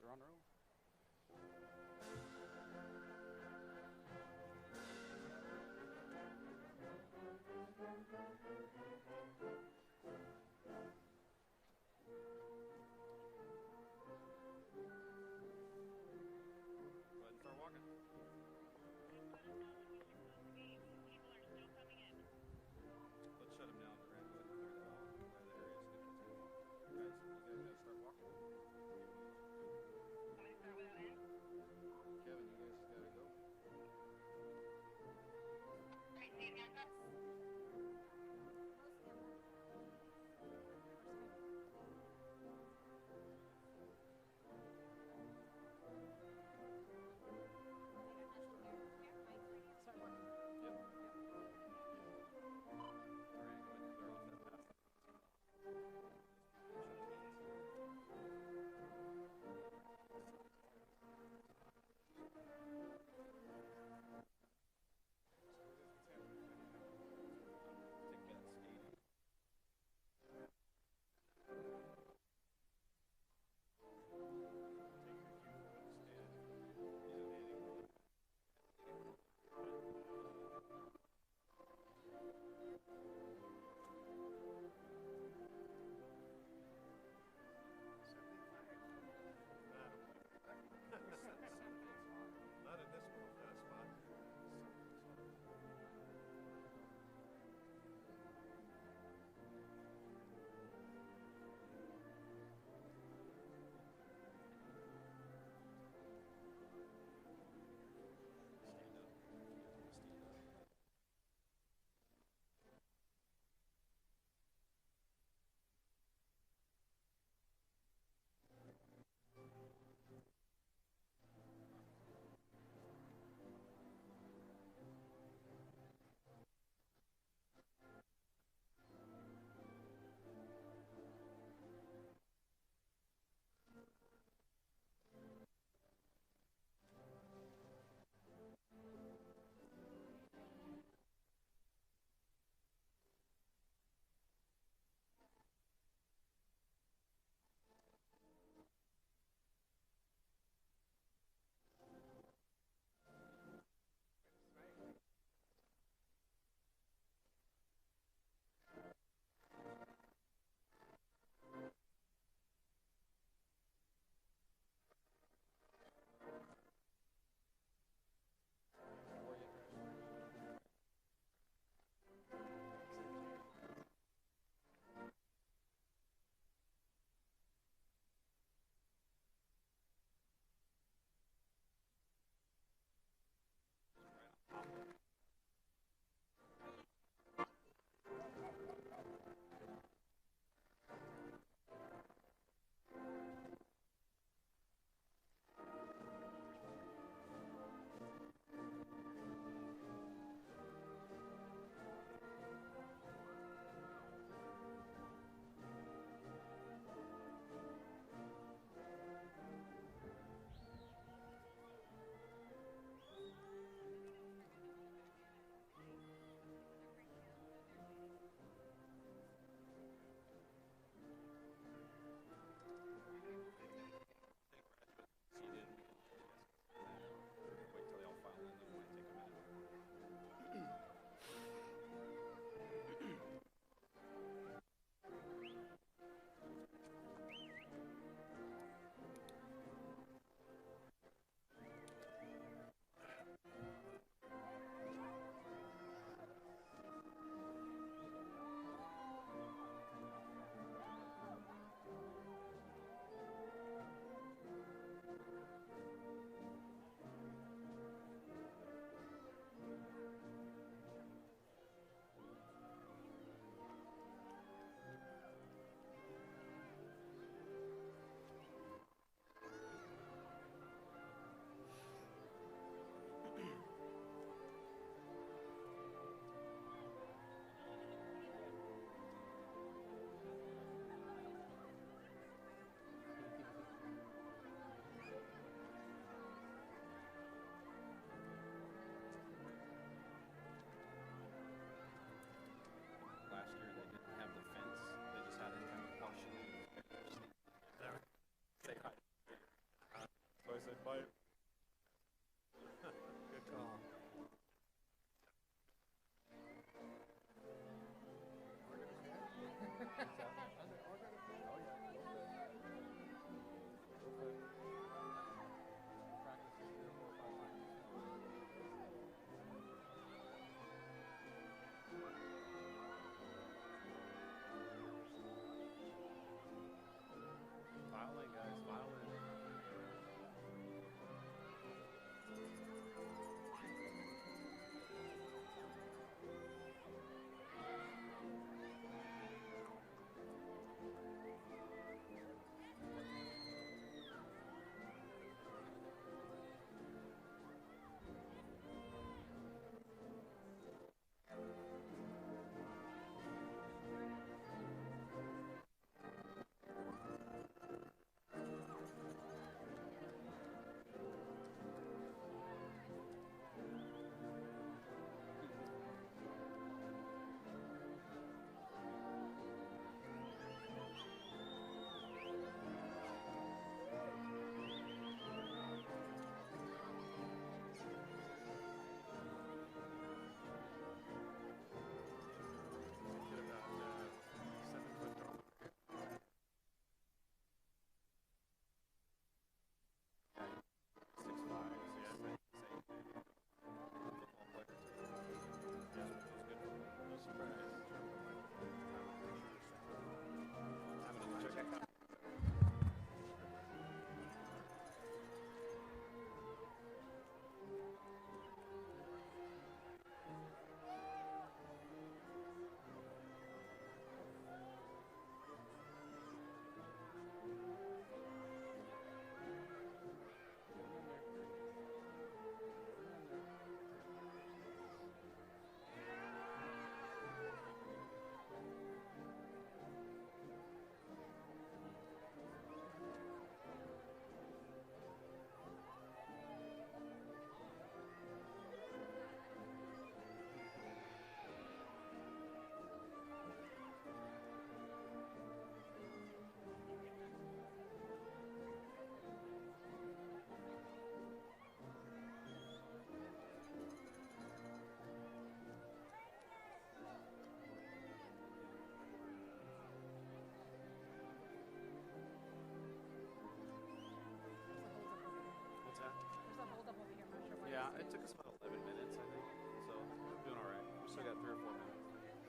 They're on their own. Go ahead and start walking. Let's shut him down. We're going to go ahead and clear that out. Clear the area so that kids can walk. You guys gotta start walking. Somebody start without end? It took us about 11 minutes, I think. So we're doing all right. We still got 3 or 4 minutes. There they go.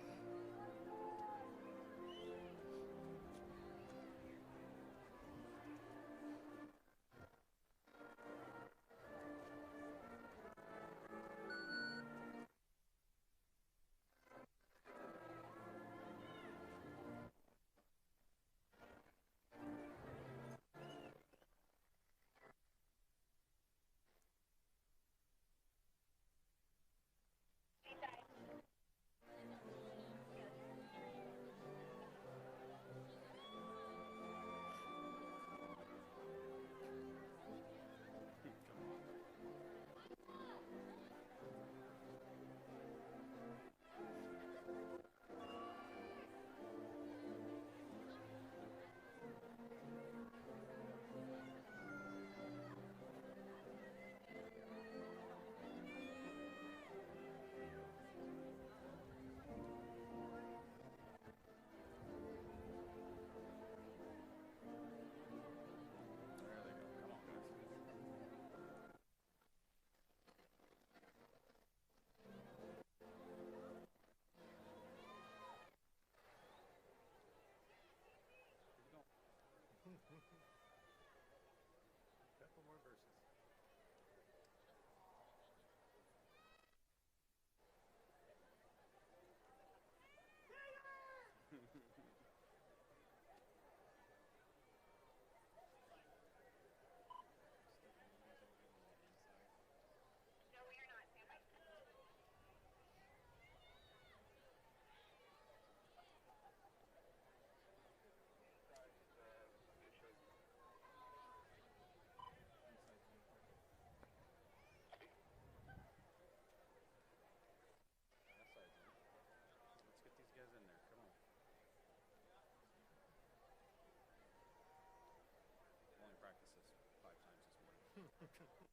Come on, guys. Keep it going. Couple more verses. That side's in. Let's get these guys in there. Come on. Only practiced this 5 times this morning.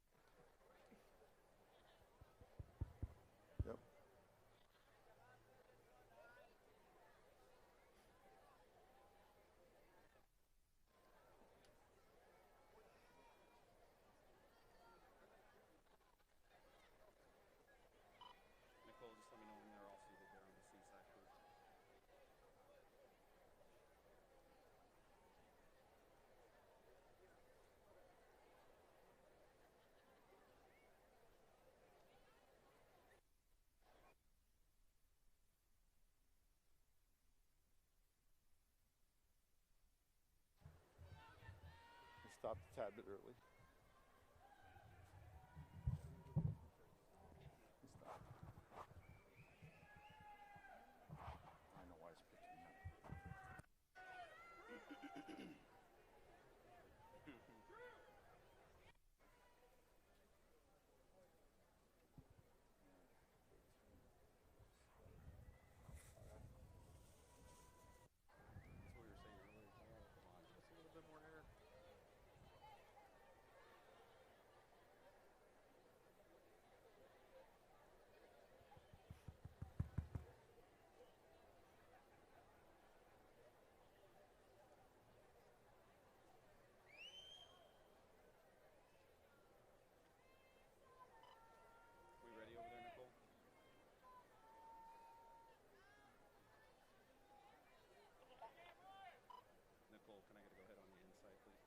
Yep. Nicole, just let me know when they're all seated there on the C side, please. We stopped a tad bit early. We stopped. I know why it's pitching that. That's what we were saying earlier. Come on, just a little bit more air. We ready over there, Nicole? Nicole, can I get a go ahead on the inside, please?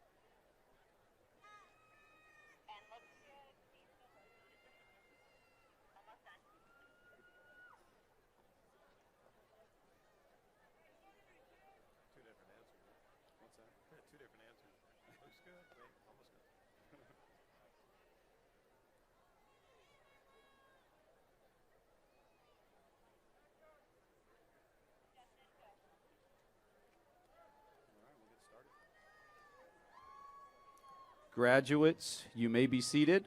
Two different answers. What's that? Two different answers. Looks good. Wait, almost good. All right, we'll get started. Graduates, you may be seated.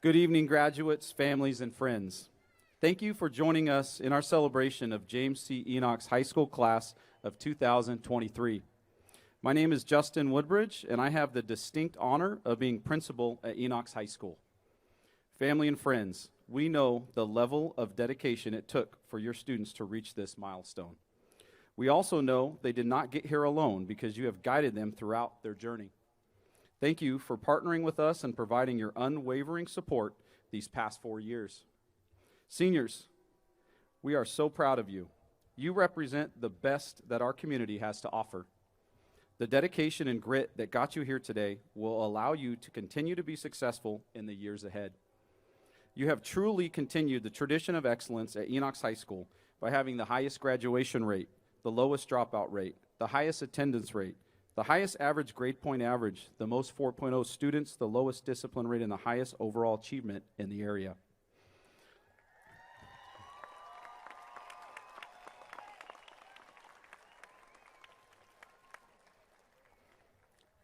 Good evening, graduates, families, and friends. Thank you for joining us in our celebration of James C. Enochs High School Class of 2023. My name is Justin Woodbridge, and I have the distinct honor of being principal at Enochs High School. Family and friends, we know the level of dedication it took for your students to reach this milestone. We also know they did not get here alone because you have guided them throughout their journey. Thank you for partnering with us and providing your unwavering support these past 4 years. Seniors, we are so proud of you. You represent the best that our community has to offer. The dedication and grit that got you here today will allow you to continue to be successful in the years ahead. You have truly continued the tradition of excellence at Enochs High School by having the highest graduation rate, the lowest dropout rate, the highest attendance rate, the highest average grade point average, the most 4.0 students, the lowest discipline rate, and the highest overall achievement in the area.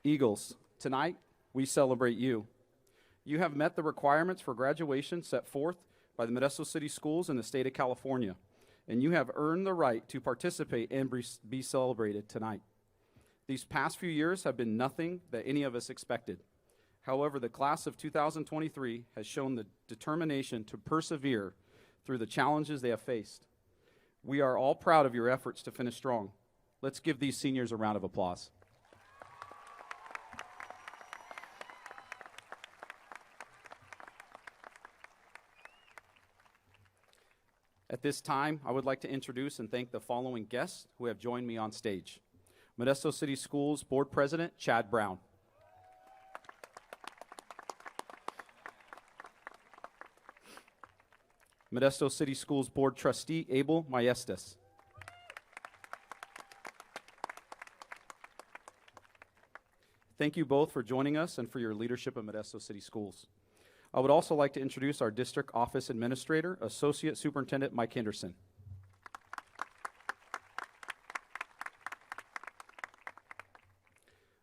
Eagles, tonight we celebrate you. You have met the requirements for graduation set forth by the Modesto City Schools in the state of California, and you have earned the right to participate and be celebrated tonight. These past few years have been nothing that any of us expected. However, the class of 2023 has shown the determination to persevere through the challenges they have faced. We are all proud of your efforts to finish strong. Let's give these seniors a round of applause. At this time, I would like to introduce and thank the following guests who have joined me on stage. Modesto City Schools Board President, Chad Brown. Modesto City Schools Board Trustee, Abel Maestas. Thank you both for joining us and for your leadership at Modesto City Schools. I would also like to introduce our District Office Administrator, Associate Superintendent Mike Henderson.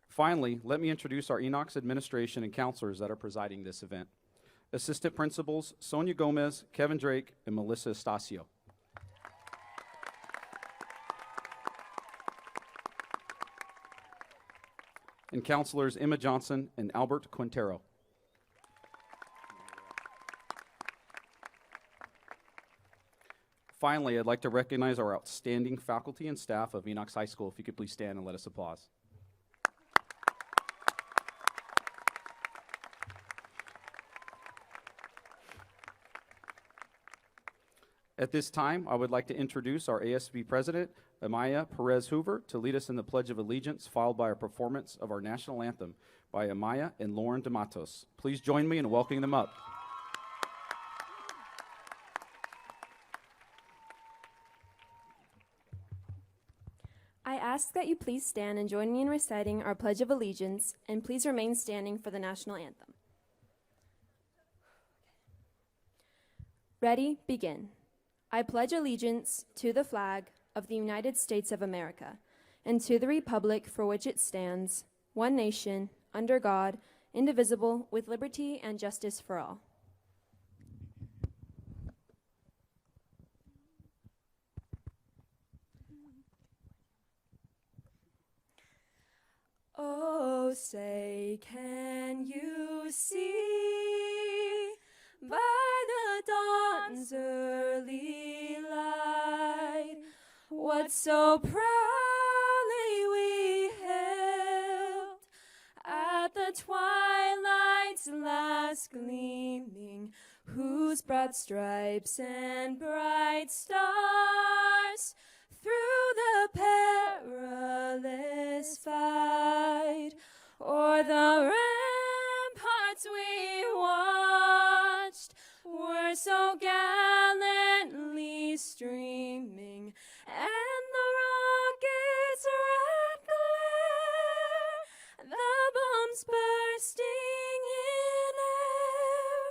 Finally, let me introduce our Enochs administration and counselors that are presiding this event. Assistant Principals Sonia Gomez, Kevin Drake, and Melissa Estacio. And counselors Emma Johnson and Albert Quintero. Finally, I'd like to recognize our outstanding faculty and staff of Enochs High School. If you could please stand and let us applause. At this time, I would like to introduce our ASB President, Amaya Perez Hoover, to lead us in the Pledge of Allegiance, followed by a performance of our national anthem by Amaya and Lauren DeMatos. Please join me in welcoming them up. I ask that you please stand and join me in reciting our Pledge of Allegiance, and please remain standing for the national anthem. Ready, begin. I pledge allegiance to the flag of the United States of America and to the republic for which it stands, one nation, under God, indivisible, with liberty and justice for all. Oh, say, can you see by the dawn's early light what so proudly we hailed at the twilight's last gleaming, whose broad stripes and bright stars through the perilous fight o'er the ramparts we watched were so gallantly streaming, and the rocket's red glare, the bombs bursting in air,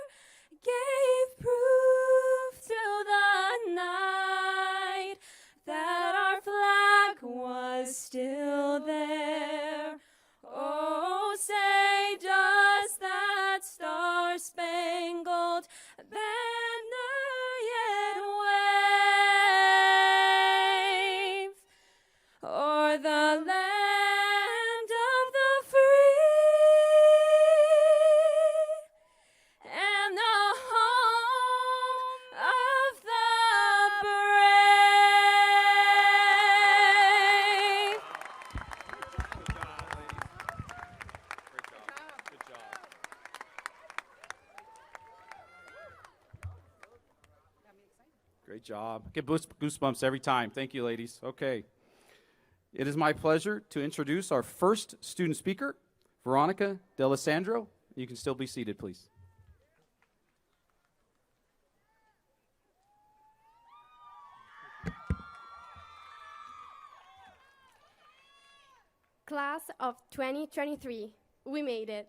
gave proof through the night that our flag was still there. Oh, say, does that star-spangled banner yet Great job. Get goosebumps every time. Thank you, ladies. Okay. It is my pleasure to introduce our first student speaker, Veronica D'Alessandro. You can still be seated, please. Class of 2023, we made it.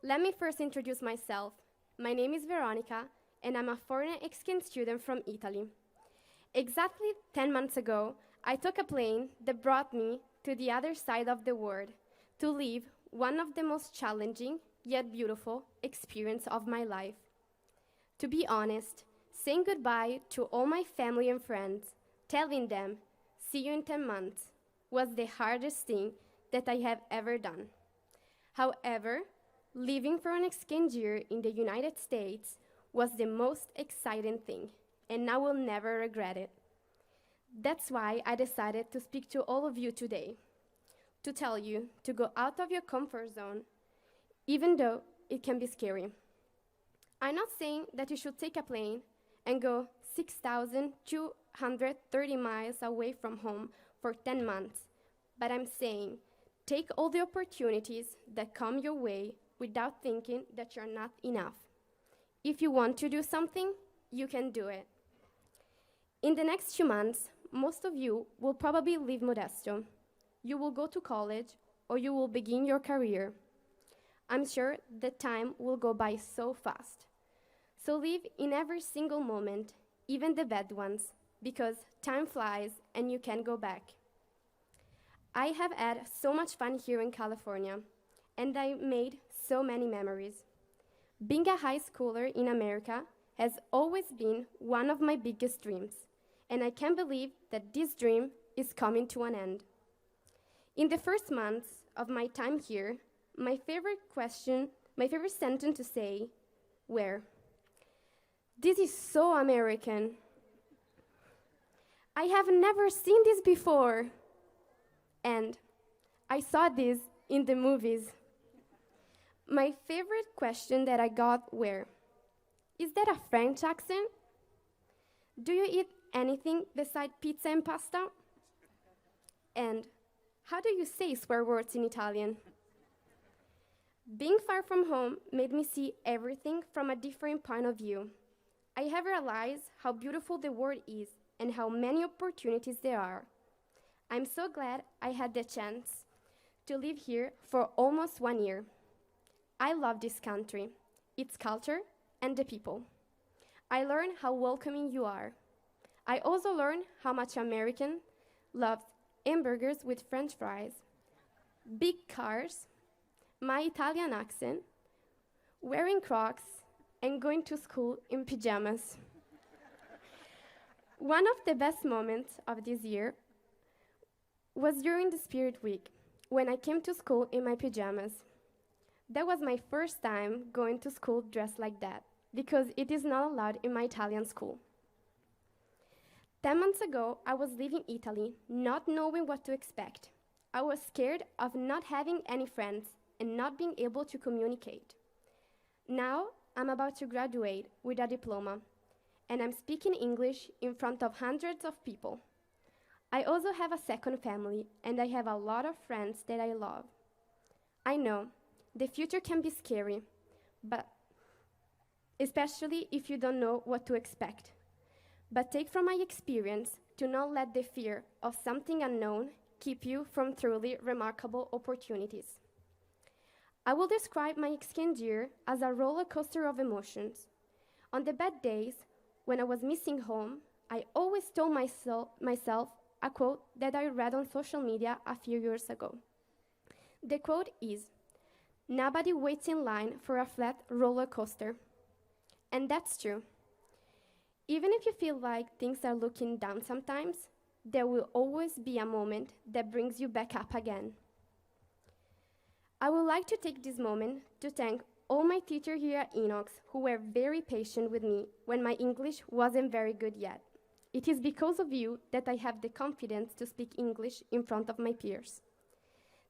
Let me first introduce myself. My name is Veronica, and I'm a foreign exchange student from Italy. Exactly 10 months ago, I took a plane that brought me to the other side of the world to live one of the most challenging yet beautiful experiences of my life. To be honest, saying goodbye to all my family and friends, telling them, see you in 10 months, was the hardest thing that I have ever done. However, living for an exchange year in the United States was the most exciting thing, and I will never regret it. That's why I decided to speak to all of you today, to tell you to go out of your comfort zone, even though it can be scary. I'm not saying that you should take a plane and go 6,230 miles away from home for 10 months, but I'm saying take all the opportunities that come your way without thinking that you're not enough. If you want to do something, you can do it. In the next few months, most of you will probably leave Modesto. You will go to college or you will begin your career. I'm sure the time will go by so fast. So live in every single moment, even the bad ones, because time flies and you can go back. I have had so much fun here in California, and I made so many memories. Being a high schooler in America has always been one of my biggest dreams, and I can't believe that this dream is coming to an end. In the first months of my time here, my favorite sentence to say, where? This is so American. I have never seen this before. And I saw this in the movies. My favorite question that I got were, is that a French accent? Do you eat anything besides pizza and pasta? And how do you say swear words in Italian? Being far from home made me see everything from a different point of view. I have realized how beautiful the world is and how many opportunities there are. I'm so glad I had the chance to live here for almost 1 year. I love this country, its culture, and the people. I learned how welcoming you are. I also learned how much American loves hamburgers with French fries, big cars, my Italian accent, wearing Crocs, and going to school in pajamas. One of the best moments of this year was during the Spirit Week, when I came to school in my pajamas. That was my first time going to school dressed like that, because it is not allowed in my Italian school. 10 months ago, I was leaving Italy, not knowing what to expect. I was scared of not having any friends and not being able to communicate. Now, I'm about to graduate with a diploma, and I'm speaking English in front of hundreds of people. I also have a second family, and I have a lot of friends that I love. I know, the future can be scary, but especially if you don't know what to expect. But take from my experience to not let the fear of something unknown keep you from truly remarkable opportunities. I will describe my exchange year as a roller coaster of emotions. On the bad days, when I was missing home, I always told myself a quote that I read on social media a few years ago. The quote is, "Nobody waits in line for a flat roller coaster." And that's true. Even if you feel like things are looking down sometimes, there will always be a moment that brings you back up again. I would like to take this moment to thank all my teachers here at Enochs who were very patient with me when my English wasn't very good yet. It is because of you that I have the confidence to speak English in front of my peers.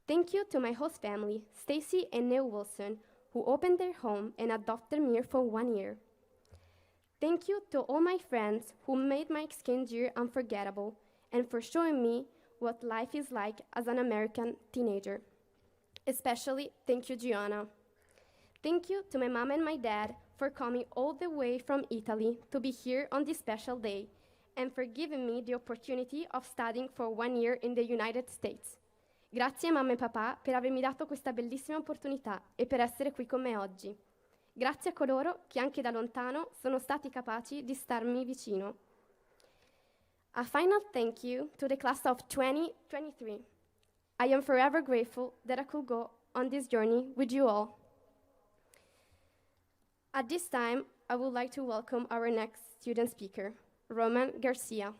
Thank you to my host family, Stacy and Neil Wilson, who opened their home and adopted me for 1 year. Thank you to all my friends who made my exchange year unforgettable and for showing me what life is like as an American teenager. Especially, thank you, Gianna. Thank you to my mom and my dad for coming all the way from Italy to be here on this special day and for giving me the opportunity of studying for 1 year in the United States. Grazie mamma e papà per avermi dato questa bellissima opportunità e per essere qui con me oggi. Grazie a coloro che anche da lontano sono stati capaci di starmi vicino. A final thank you to the class of 2023. I am forever grateful that I could go on this journey with you all. At this time, I would like to welcome our next student speaker, Roman Garcia.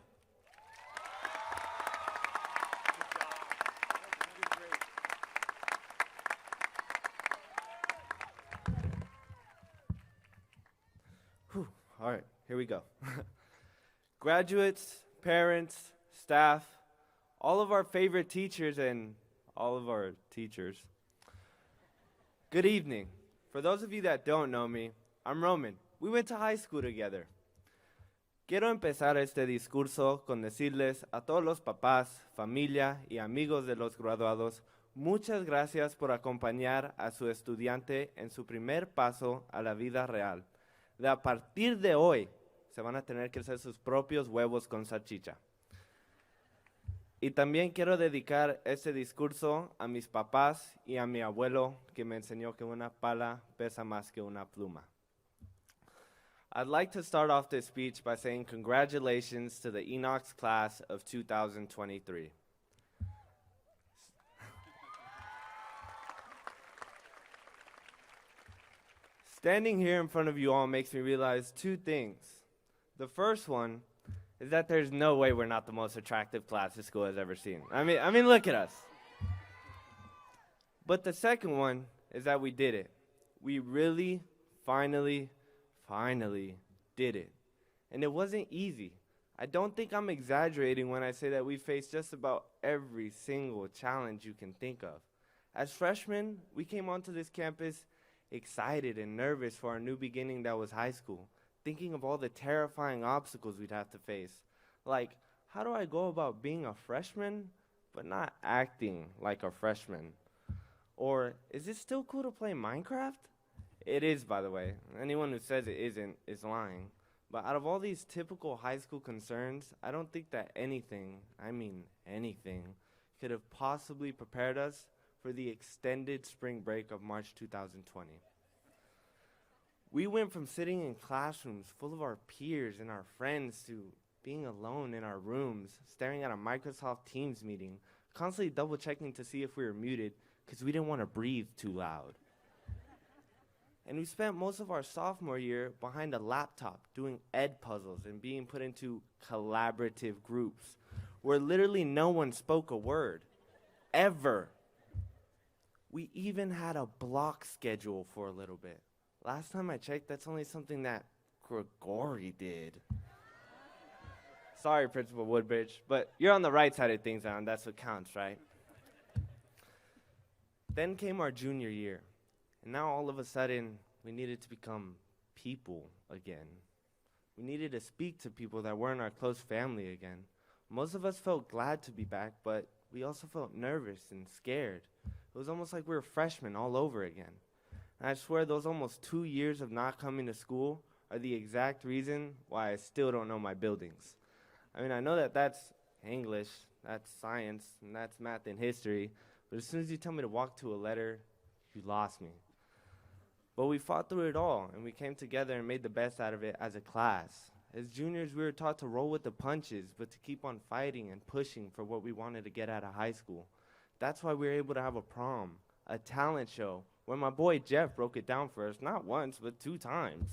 All right, here we go. Graduates, parents, staff, all of our favorite teachers, and all of our teachers. Good evening. For those of you that don't know me, I'm Roman. We went to high school together. Quiero empezar este discurso con decirles a todos los papás, familia y amigos de los graduados, muchas gracias por acompañar a su estudiante en su primer paso a la vida real. De a partir de hoy, se van a tener que hacer sus propios huevos con salchicha. Y también quiero dedicar este discurso a mis papás y a mi abuelo, que me enseñó que una pala pesa más que una pluma. I'd like to start off this speech by saying congratulations to the Enochs class of 2023. Standing here in front of you all makes me realize two things. The first one is that there's no way we're not the most attractive class this school has ever seen. I mean, look at us. But the second one is that we did it. We really, finally did it. And it wasn't easy. I don't think I'm exaggerating when I say that we faced just about every single challenge you can think of. As freshmen, we came onto this campus excited and nervous for our new beginning that was high school, thinking of all the terrifying obstacles we'd have to face. Like, how do I go about being a freshman, but not acting like a freshman? Or, is it still cool to play Minecraft? It is, by the way. Anyone who says it isn't is lying. But out of all these typical high school concerns, I don't think that anything, I mean anything, could have possibly prepared us for the extended spring break of March 2020. We went from sitting in classrooms full of our peers and our friends to being alone in our rooms, staring at a Microsoft Teams meeting, constantly double-checking to see if we were muted because we didn't want to breathe too loud. And we spent most of our sophomore year behind a laptop doing ed puzzles and being put into collaborative groups where literally no one spoke a word, ever. We even had a block schedule for a little bit. Last time I checked, that's only something that Gregory did. Sorry, Principal Woodbridge, but you're on the right side of things now, and that's what counts, right? Then came our junior year, and now all of a sudden, we needed to become people again. We needed to speak to people that weren't our close family again. Most of us felt glad to be back, but we also felt nervous and scared. It was almost like we were freshmen all over again. And I swear those almost 2 years of not coming to school are the exact reason why I still don't know my buildings. I mean, I know that that's English, that's science, and that's math and history, but as soon as you tell me to walk to a letter, you lost me. But we fought through it all, and we came together and made the best out of it as a class. As juniors, we were taught to roll with the punches, but to keep on fighting and pushing for what we wanted to get out of high school. That's why we were able to have a prom, a talent show, where my boy Jeff broke it down for us, not once, but 2 times.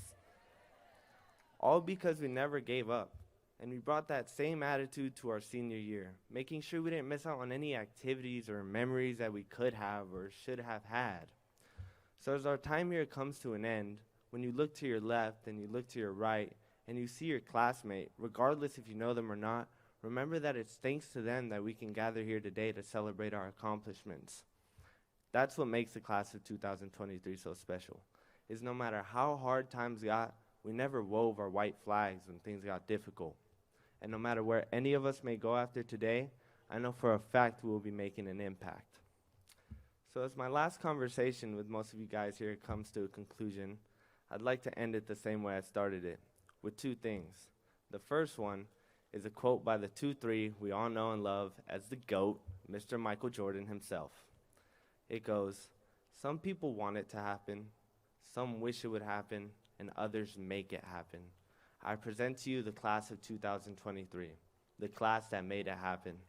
All because we never gave up. And we brought that same attitude to our senior year, making sure we didn't miss out on any activities or memories that we could have or should have had. So as our time here comes to an end, when you look to your left and you look to your right and you see your classmate, regardless if you know them or not, remember that it's thanks to them that we can gather here today to celebrate our accomplishments. That's what makes the class of 2023 so special, is no matter how hard times got, We never wove our white flags when things got difficult. And no matter where any of us may go after today, I know for a fact we will be making an impact. So as my last conversation with most of you guys here comes to a conclusion, I'd like to end it the same way I started it, with two things. The first one is a quote by the 2-3 we all know and love as the GOAT, Mr. Michael Jordan himself. It goes, "Some people want it to happen, some wish it would happen, and others make it happen. I present to you the class of 2023, the class that made it happen."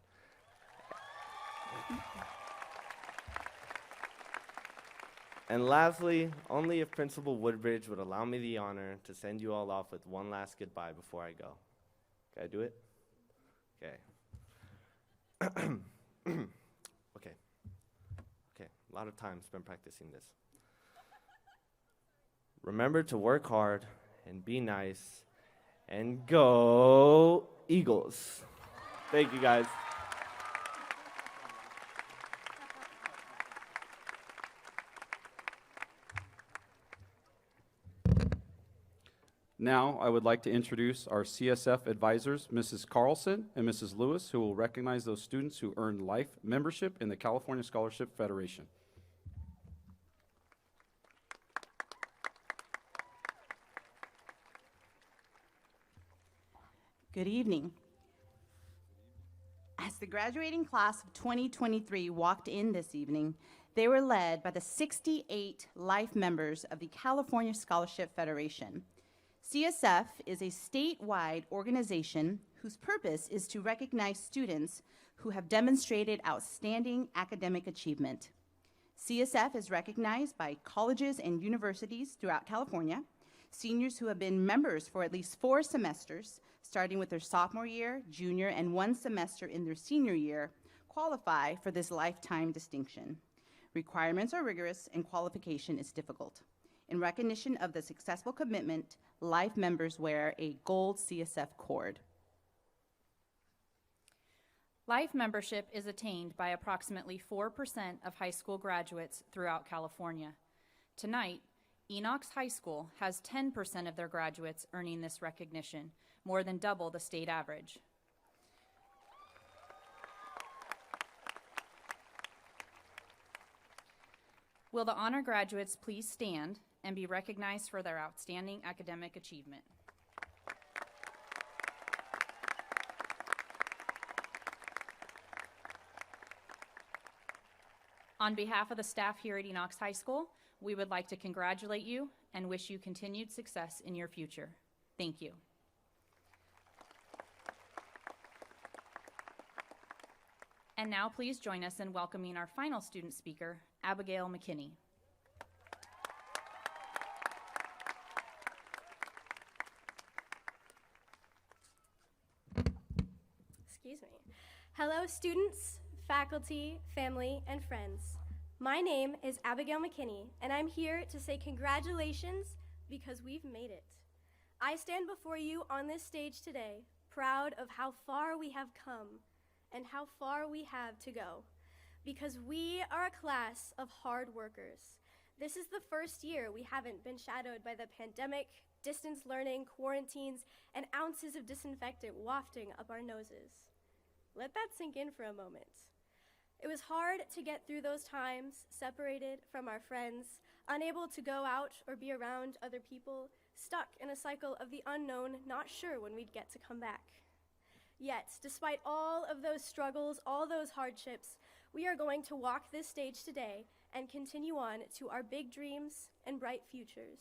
And lastly, only if Principal Woodbridge would allow me the honor to send you all off with one last goodbye before I go. Can I do it? Okay. Okay. A lot of time spent practicing this. Remember to work hard and be nice and go Eagles. Thank you, guys. Now, I would like to introduce our CSF advisors, Mrs. Carlson and Mrs. Lewis, who will recognize those students who earned life membership in the California Scholarship Federation. Good evening. As the graduating class of 2023 walked in this evening, they were led by the 68 life members of the California Scholarship Federation. CSF is a statewide organization whose purpose is to recognize students who have demonstrated outstanding academic achievement. CSF is recognized by colleges and universities throughout California. Seniors who have been members for at least 4 semesters, starting with their sophomore year, junior, and 1 semester in their senior year, qualify for this lifetime distinction. Requirements are rigorous and qualification is difficult. In recognition of the successful commitment, life members wear a gold CSF cord. Life membership is attained by approximately 4% of high school graduates throughout California. Tonight, Enochs High School has 10% of their graduates earning this recognition, more than double the state average. Will the honor graduates please stand and be recognized for their outstanding academic achievement? On behalf of the staff here at Enochs High School, we would like to congratulate you and wish you continued success in your future. Thank you. And now please join us in welcoming our final student speaker, Abigail McKinney. Excuse me. Hello, students, faculty, family, and friends. My name is Abigail McKinney, and I'm here to say congratulations because we've made it. I stand before you on this stage today, proud of how far we have come and how far we have to go, because we are a class of hard workers. This is the first year we haven't been shadowed by the pandemic, distance learning, quarantines, and ounces of disinfectant wafting up our noses. Let that sink in for a moment. It was hard to get through those times, separated from our friends, unable to go out or be around other people, stuck in a cycle of the unknown, not sure when we'd get to come back. Yet, despite all of those struggles, all those hardships, we are going to walk this stage today and continue on to our big dreams and bright futures.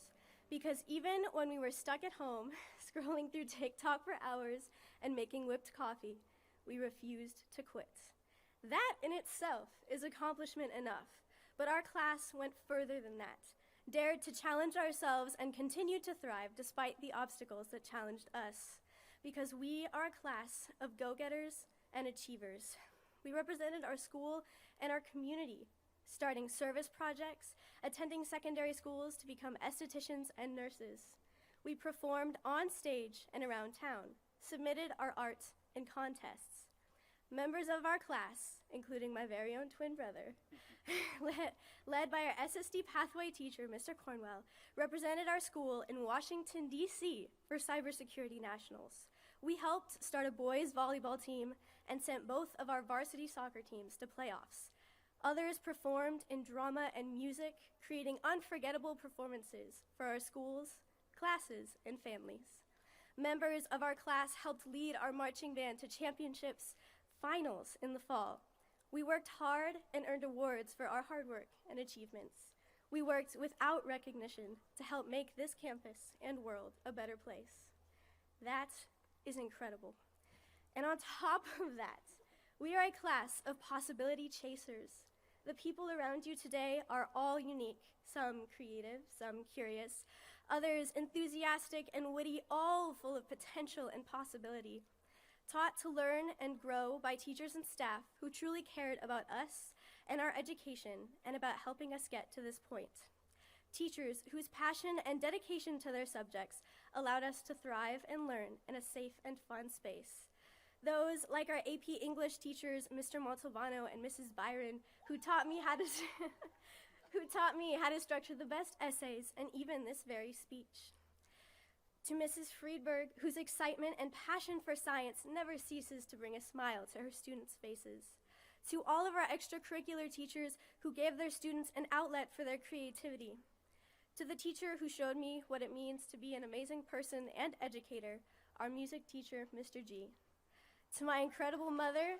Because even when we were stuck at home, scrolling through TikTok for hours and making whipped coffee, we refused to quit. That in itself is accomplishment enough, but our class went further than that, dared to challenge ourselves and continued to thrive despite the obstacles that challenged us, because we are a class of go-getters and achievers. We represented our school and our community, starting service projects, attending secondary schools to become estheticians and nurses. We performed on stage and around town, submitted our art in contests. Members of our class, including my very own twin brother, led by our SSD pathway teacher, Mr. Cornwell, represented our school in Washington, D.C. for Cybersecurity Nationals. We helped start a boys volleyball team and sent both of our varsity soccer teams to playoffs. Others performed in drama and music, creating unforgettable performances for our schools, classes, and families. Members of our class helped lead our marching band to championships finals in the fall. We worked hard and earned awards for our hard work and achievements. We worked without recognition to help make this campus and world a better place. That is incredible. And on top of that, we are a class of possibility chasers. The people around you today are all unique, some creative, some curious, others enthusiastic and witty, all full of potential and possibility. Taught to learn and grow by teachers and staff who truly cared about us and our education and about helping us get to this point. Teachers whose passion and dedication to their subjects allowed us to thrive and learn in a safe and fun space. Those, like our AP English teachers, Mr. Montalbano and Mrs. Byron, who taught me how to structure the best essays and even this very speech. To Mrs. Friedberg, whose excitement and passion for science never ceases to bring a smile to her students' faces. To all of our extracurricular teachers who gave their students an outlet for their creativity. To the teacher who showed me what it means to be an amazing person and educator, our music teacher, Mr. G. To my incredible mother,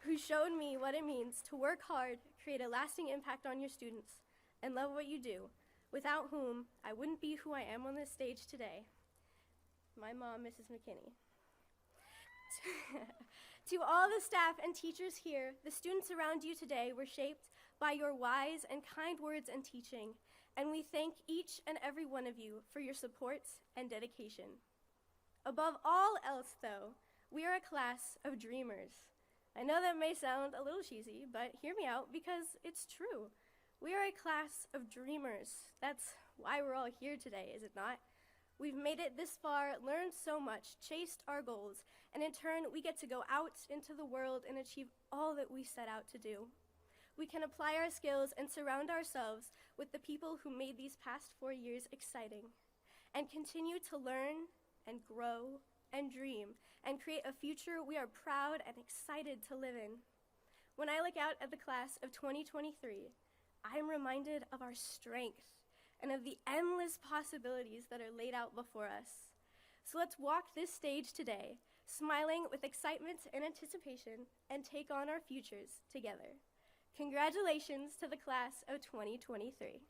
who showed me what it means to work hard, create a lasting impact on your students, and love what you do, without whom I wouldn't be who I am on this stage today. My mom, Mrs. McKinney. To all the staff and teachers here, the students around you today were shaped by your wise and kind words and teaching, and we thank each and every one of you for your support and dedication. Above all else, though, we are a class of dreamers. I know that may sound a little cheesy, but hear me out because it's true. We are a class of dreamers. That's why we're all here today, is it not? We've made it this far, learned so much, chased our goals, and in turn, we get to go out into the world and achieve all that we set out to do. We can apply our skills and surround ourselves with the people who made these past 4 years exciting, and continue to learn and grow and dream and create a future we are proud and excited to live in. When I look out at the class of 2023, I am reminded of our strength and of the endless possibilities that are laid out before us. So let's walk this stage today, smiling with excitement and anticipation, and take on our futures together. Congratulations to the class of 2023.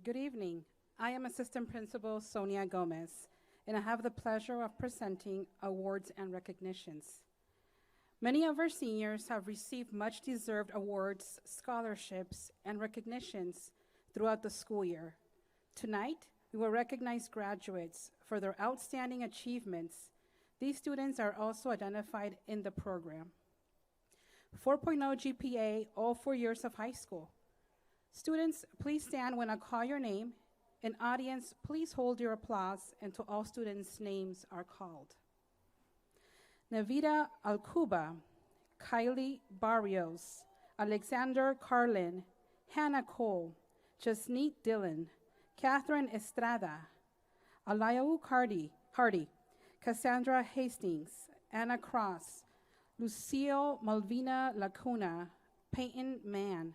Good evening. I am Assistant Principal Sonia Gomez, and I have the pleasure of presenting awards and recognitions. Many of our seniors have received much-deserved awards, scholarships, and recognitions throughout the school year. Tonight, we will recognize graduates for their outstanding achievements. These students are also identified in the program. 4.0 GPA all 4 years of high school. Students, please stand when I call your name. And audience, please hold your applause until all students' names are called. Navita Alcuba, Kylie Barrios, Alexander Carlin, Hannah Cole, Jasneet Dillon, Catherine Estrada, Alayu Hardy, Cassandra Hastings, Anna Cross, Lucille Malvina Lacuna, Peyton Mann,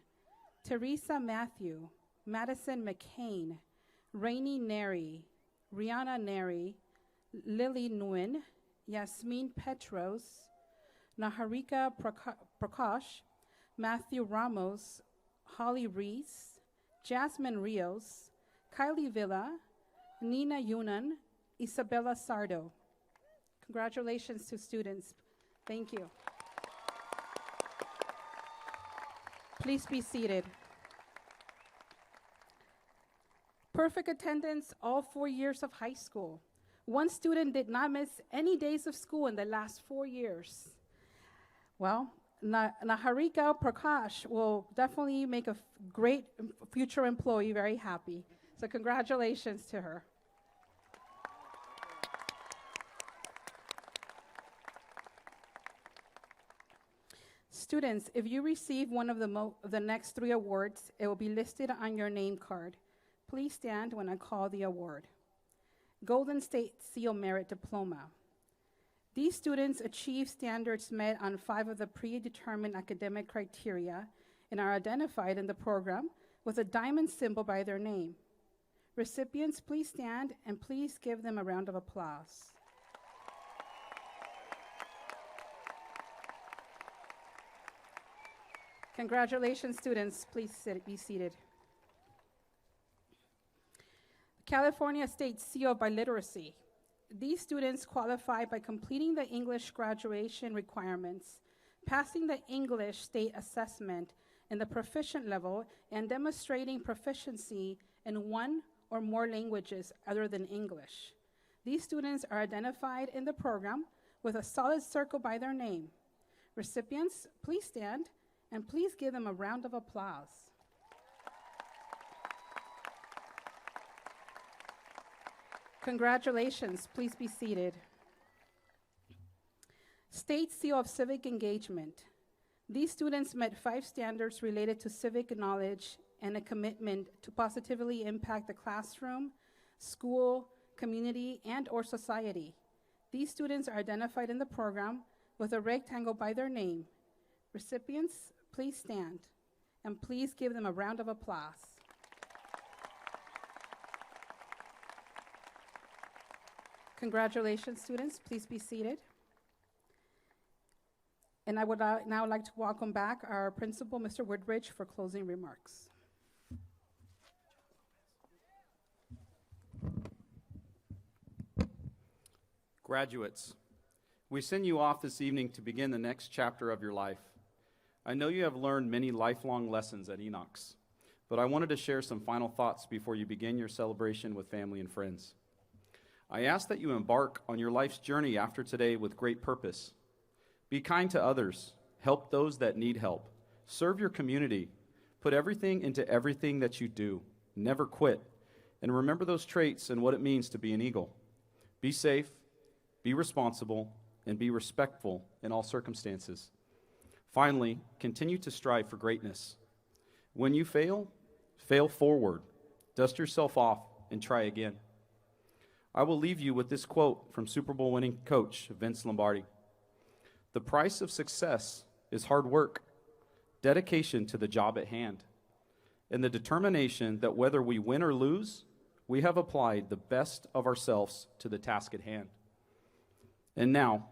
Teresa Matthew, Madison McCain, Rainey Neri, Rihanna Neri, Lily Nguyen, Yasmin Petros, Naharika Prakash, Matthew Ramos, Holly Reese, Jasmine Rios, Kylie Villa, Nina Yunan, Isabella Sardo. Congratulations to students. Thank you. Please be seated. Perfect attendance all 4 years of high school. One student did not miss any days of school in the last 4 years. Well, Naharika Prakash will definitely make a great future employee very happy. So congratulations to her. Students, if you receive one of the next 3 awards, it will be listed on your name card. Please stand when I call the award. Golden State Seal Merit Diploma. These students achieve standards met on 5 of the predetermined academic criteria and are identified in the program with a diamond symbol by their name. Recipients, please stand and please give them a round of applause. Congratulations, students. Please be seated. California State Seal by Literacy. These students qualify by completing the English graduation requirements, passing the English state assessment in the proficient level, and demonstrating proficiency in 1 or more languages other than English. These students are identified in the program with a solid circle by their name. Recipients, please stand and please give them a round of applause. Congratulations. Please be seated. State Seal of Civic Engagement. These students met 5 standards related to civic knowledge and a commitment to positively impact the classroom, school, community, and/or society. These students are identified in the program with a rectangle by their name. Recipients, please stand and please give them a round of applause. Congratulations, students. Please be seated. And I would now like to welcome back our principal, Mr. Woodbridge, for closing remarks. Graduates, we send you off this evening to begin the next chapter of your life. I know you have learned many lifelong lessons at Enochs, but I wanted to share some final thoughts before you begin your celebration with family and friends. I ask that you embark on your life's journey after today with great purpose. Be kind to others, help those that need help, serve your community, put everything into everything that you do, never quit, and remember those traits and what it means to be an eagle. Be safe, be responsible, and be respectful in all circumstances. Finally, continue to strive for greatness. When you fail, fail forward, dust yourself off, and try again. I will leave you with this quote from Super Bowl winning coach Vince Lombardi. The price of success is hard work, dedication to the job at hand, and the determination that whether we win or lose, we have applied the best of ourselves to the task at hand. And now,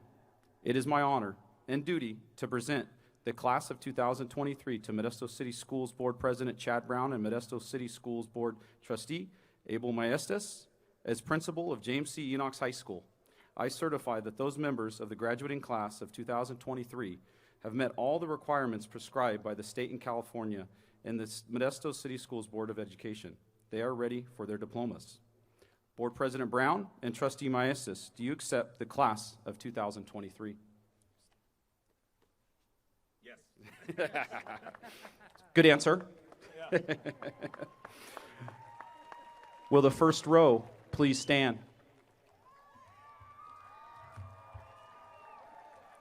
it is my honor and duty to present the class of 2023 to Modesto City Schools Board President Chad Brown and Modesto City Schools Board Trustee Abel Maestas as principal of James C. Enochs High School. I certify that those members of the graduating class of 2023 have met all the requirements prescribed by the state in California and the Modesto City Schools Board of Education. They are ready for their diplomas. Board President Brown and Trustee Maestas, do you accept the class of 2023? Yes. Good answer. Yeah. Will the first row please stand?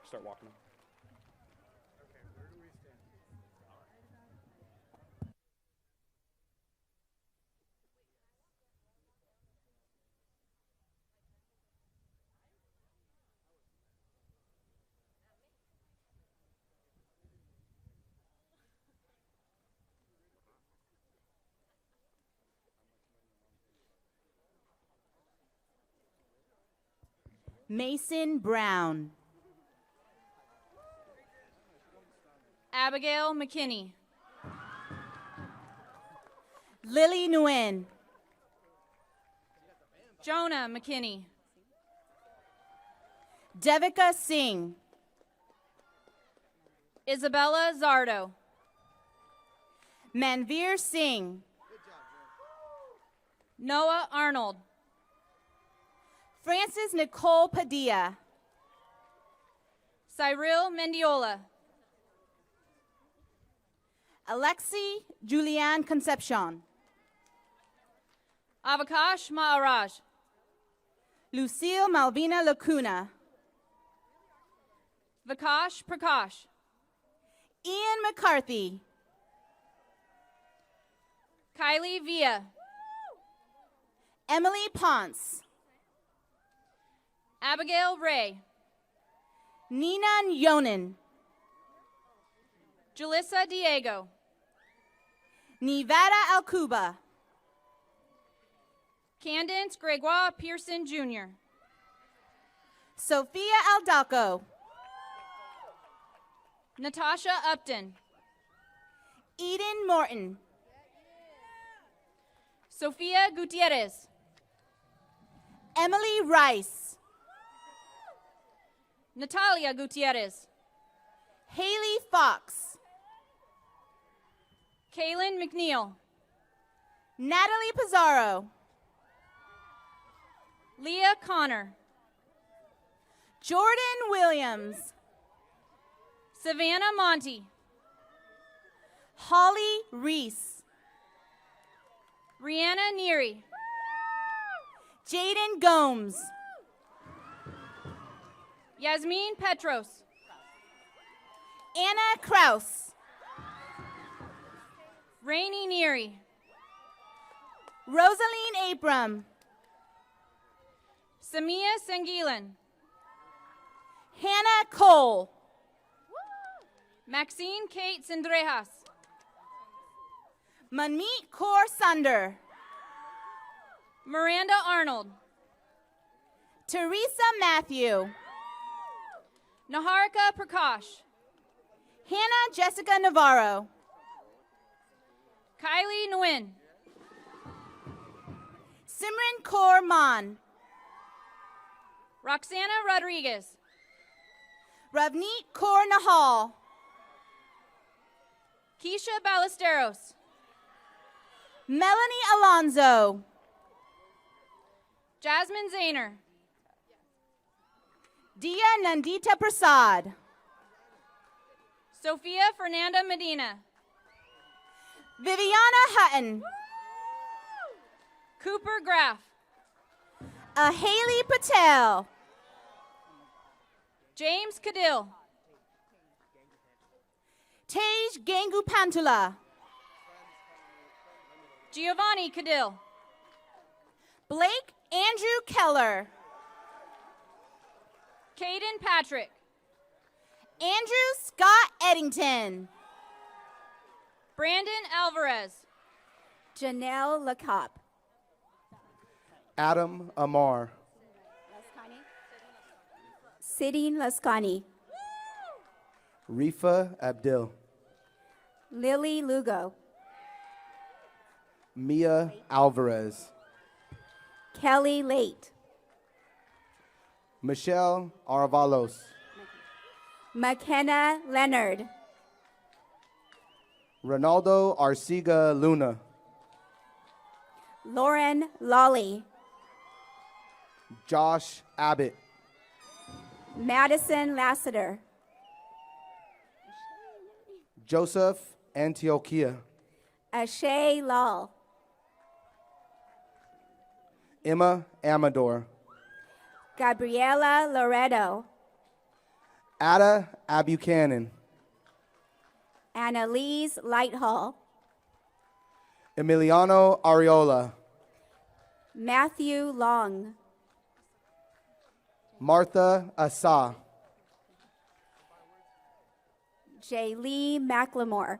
Start walking. Okay, where do we stand? Mason Brown. Abigail McKinney. Lily Nguyen. Jonah McKinney. Devika Singh. Isabella Zardo. Manveer Singh. Noah Arnold. Frances Nicole Padilla. Cyril Mendiola. Alexi Julianne Concepcion. Avakash Maharaj. Lucille Malvina Lacuna. Vikash Prakash. Ian McCarthy. Kylie Villa. Emily Ponce. Abigail Ray. Nina Yonan. Julissa Diego. Nevada Alcuba. Candence Gregoire Pearson Jr. Sophia Aldalco. Natasha Upton. Eden Morton. Sofia Gutierrez. Emily Rice. Natalia Gutierrez. Haley Fox. Kaylin McNeil. Natalie Pizarro. Leah Connor. Jordan Williams. Savannah Monty. Holly Reese. Rihanna Neary. Jaden Gomes. Yasmin Petros. Anna Kraus. Rainey Neary. Rosaline Abram. Samia Sangilan. Hannah Cole. Maxine Kate Sendrejas. Manmeet Kaur Sunder. Miranda Arnold. Teresa Matthew. Naharika Prakash. Hannah Jessica Navarro. Kylie Nguyen. Simran Kaur Man. Roxana Rodriguez. Ravneet Kaur Nahal. Keisha Ballesteros. Melanie Alonzo. Jasmine Zahner. Dia Nandita Prasad. Sophia Fernanda Medina. Viviana Hutton. Cooper Graff. Haley Patel. James Cadill. Tej Gangu Pantula. Giovanni Cadill. Blake Andrew Keller. Caden Patrick. Andrew Scott Eddington. Brandon Alvarez. Janelle Lacop. Adam Amar. Sidine Lascani. Rifa Abdil. Lily Lugo. Mia Alvarez. Kelly Late. Michelle Aravalos. McKenna Leonard. Ronaldo Arcega Luna. Lauren Lawley. Josh Abbott. Madison Lassiter. Joseph Antioquia. Ashay Lal. Emma Amador. Gabriela Loreto. Ada Abuchanan. Annalise Lighthall. Emiliano Ariola. Matthew Long. Martha Asa. J. Lee McLemore.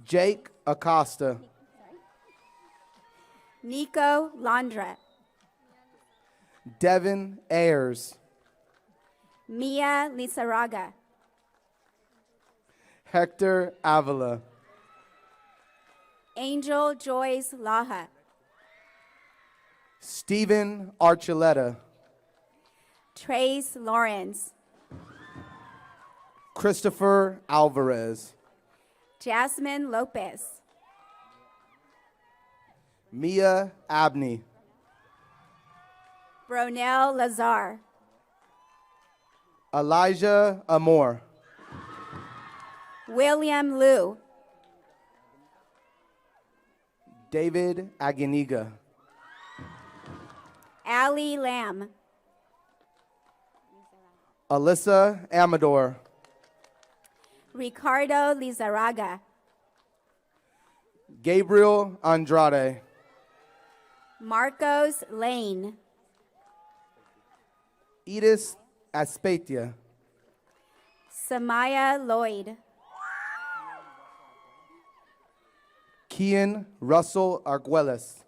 Jake Acosta. Nico Landra. Devin Ayers. Mia Lizarraga. Hector Avila. Angel Joyce Laha. Stephen Archuleta. Trace Lawrence. Christopher Alvarez. Jasmine Lopez. Mia Abney. Bronell Lazar. Elijah Amor. William Liu. David Aganiga. Ali Lamb. Alyssa Amador. Ricardo Lizarraga. Gabriel Andrade. Marcos Lane. Edith Aspetia. Samaya Lloyd. Kian Russell Arguelles.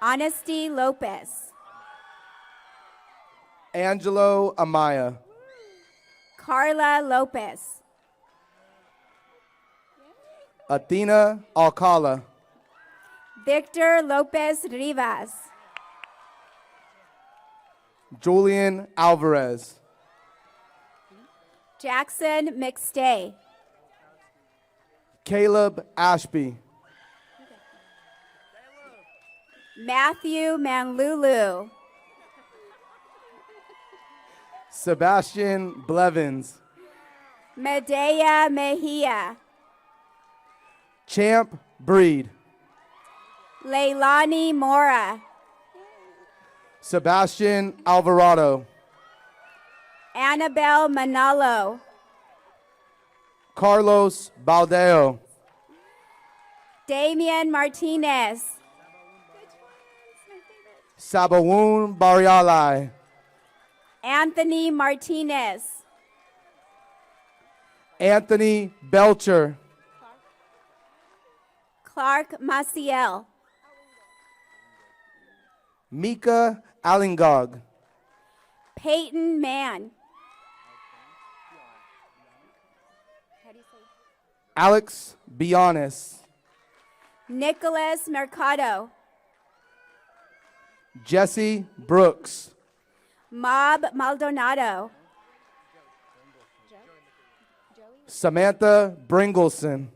Honesty Lopez. Angelo Amaya. Carla Lopez. Athena Alcala. Victor Lopez Rivas. Julian Alvarez. Jackson McStay. Caleb Ashby. Matthew Manlulu. Sebastian Blevins. Medea Mejia. Champ Breed. Leilani Mora. Sebastian Alvarado. Annabelle Manalo. Carlos Baldeo. Damian Martinez. Sabawoon Barialai. Anthony Martinez. Anthony Belcher. Clark Maciel. Mika Allingog. Peyton Mann. Alex Bionis. Nicholas Mercado. Jesse Brooks. Mob Maldonado. Samantha Bringleson.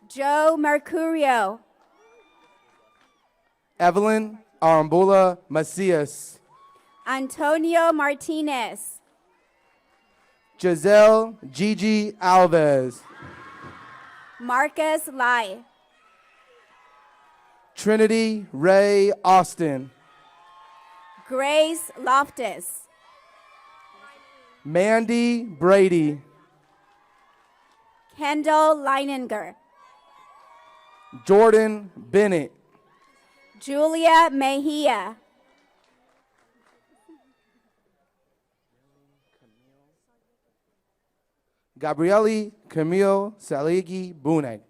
Joe Mercurio. Evelyn Arambula Macias. Antonio Martinez. Giselle Gigi Alves. Marcus Lai. Trinity Ray Austin. Grace Loftus. Mandy Brady. Kendall Leininger. Jordan Bennett. Julia Mejia. Gabriele Camille Saligi Bune.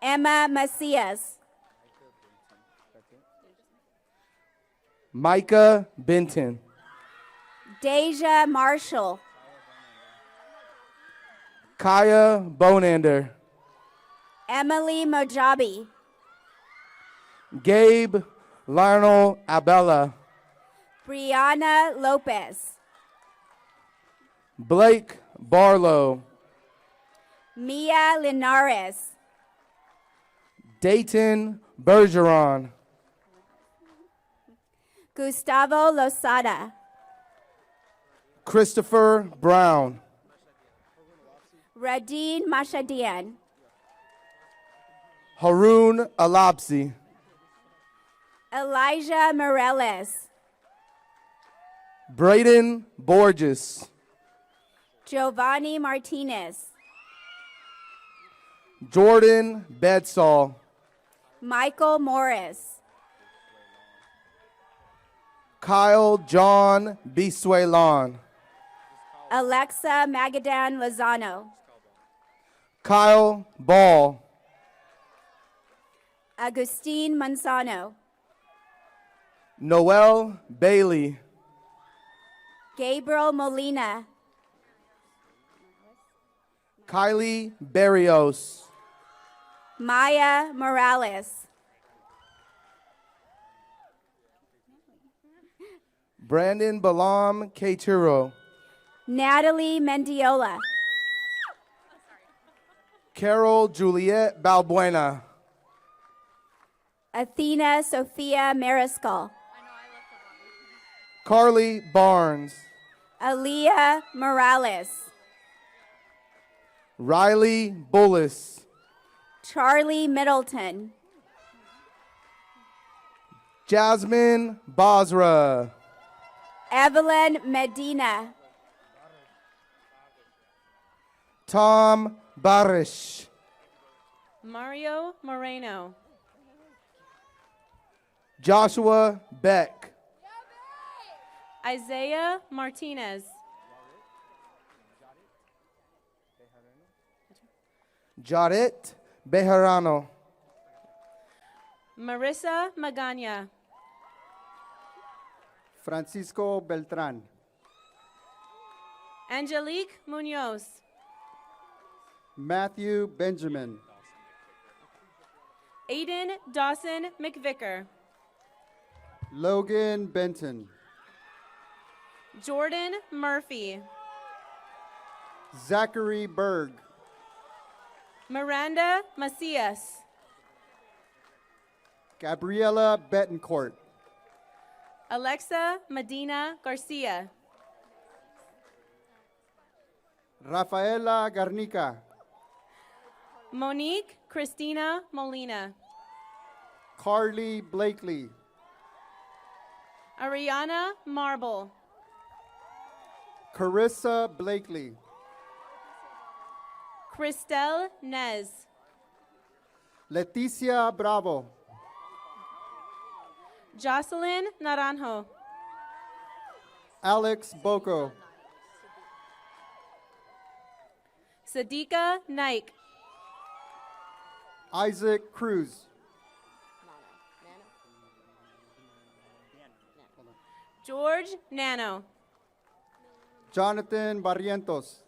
Emma Macias. Micah Benton. Deja Marshall. Kaya Bonander. Emily Mojabi. Gabe Lionel Abella. Brianna Lopez. Blake Barlow. Mia Linares. Dayton Bergeron. Gustavo Losada. Christopher Brown. Radine Mashadian. Haroon Alapsi. Elijah Morales. Braden Borges. Giovanni Martinez. Jordan Bedsall. Michael Morris. Kyle John Bisuelon. Alexa Magadan Lozano. Kyle Ball. Agustin Manzano. Noel Bailey. Gabriel Molina. Kylie Barrios. Maya Morales. Brandon Balam Katuro. Natalie Mendiola. Carol Juliet Balbuena. Athena Sophia Mariscal. Carly Barnes. Aaliyah Morales. Riley Bullis. Charlie Middleton. Jasmine Basra. Evelyn Medina. Tom Barish. Mario Moreno. Joshua Beck. Isaiah Martinez. Jaret Bejarano. Marissa Magana. Francisco Beltran. Angelique Munoz. Matthew Benjamin. Aiden Dawson McVicker. Logan Benton. Jordan Murphy. Zachary Berg. Miranda Macias. Gabriela Betancourt. Alexa Medina Garcia. Rafaela Garnica. Monique Christina Molina. Carly Blakely. Ariana Marble. Carissa Blakely. Christelle Nez. Leticia Bravo. Jocelyn Naranjo. Alex Boko. Sadiqa Naik. Isaac Cruz. George Nano. Jonathan Barrientos.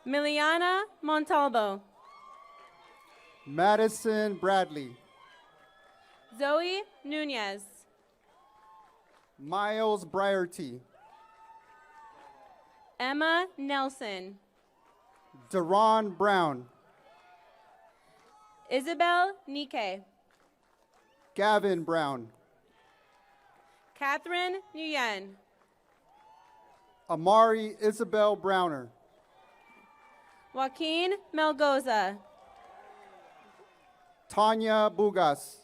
Miliana Montalvo. Madison Bradley. Zoe Nunez. Miles Briarty. Emma Nelson. Deron Brown. Isabel Nike. Gavin Brown. Catherine Nguyen. Amari Isabel Browner. Joaquin Melgoza. Tanya Bugas.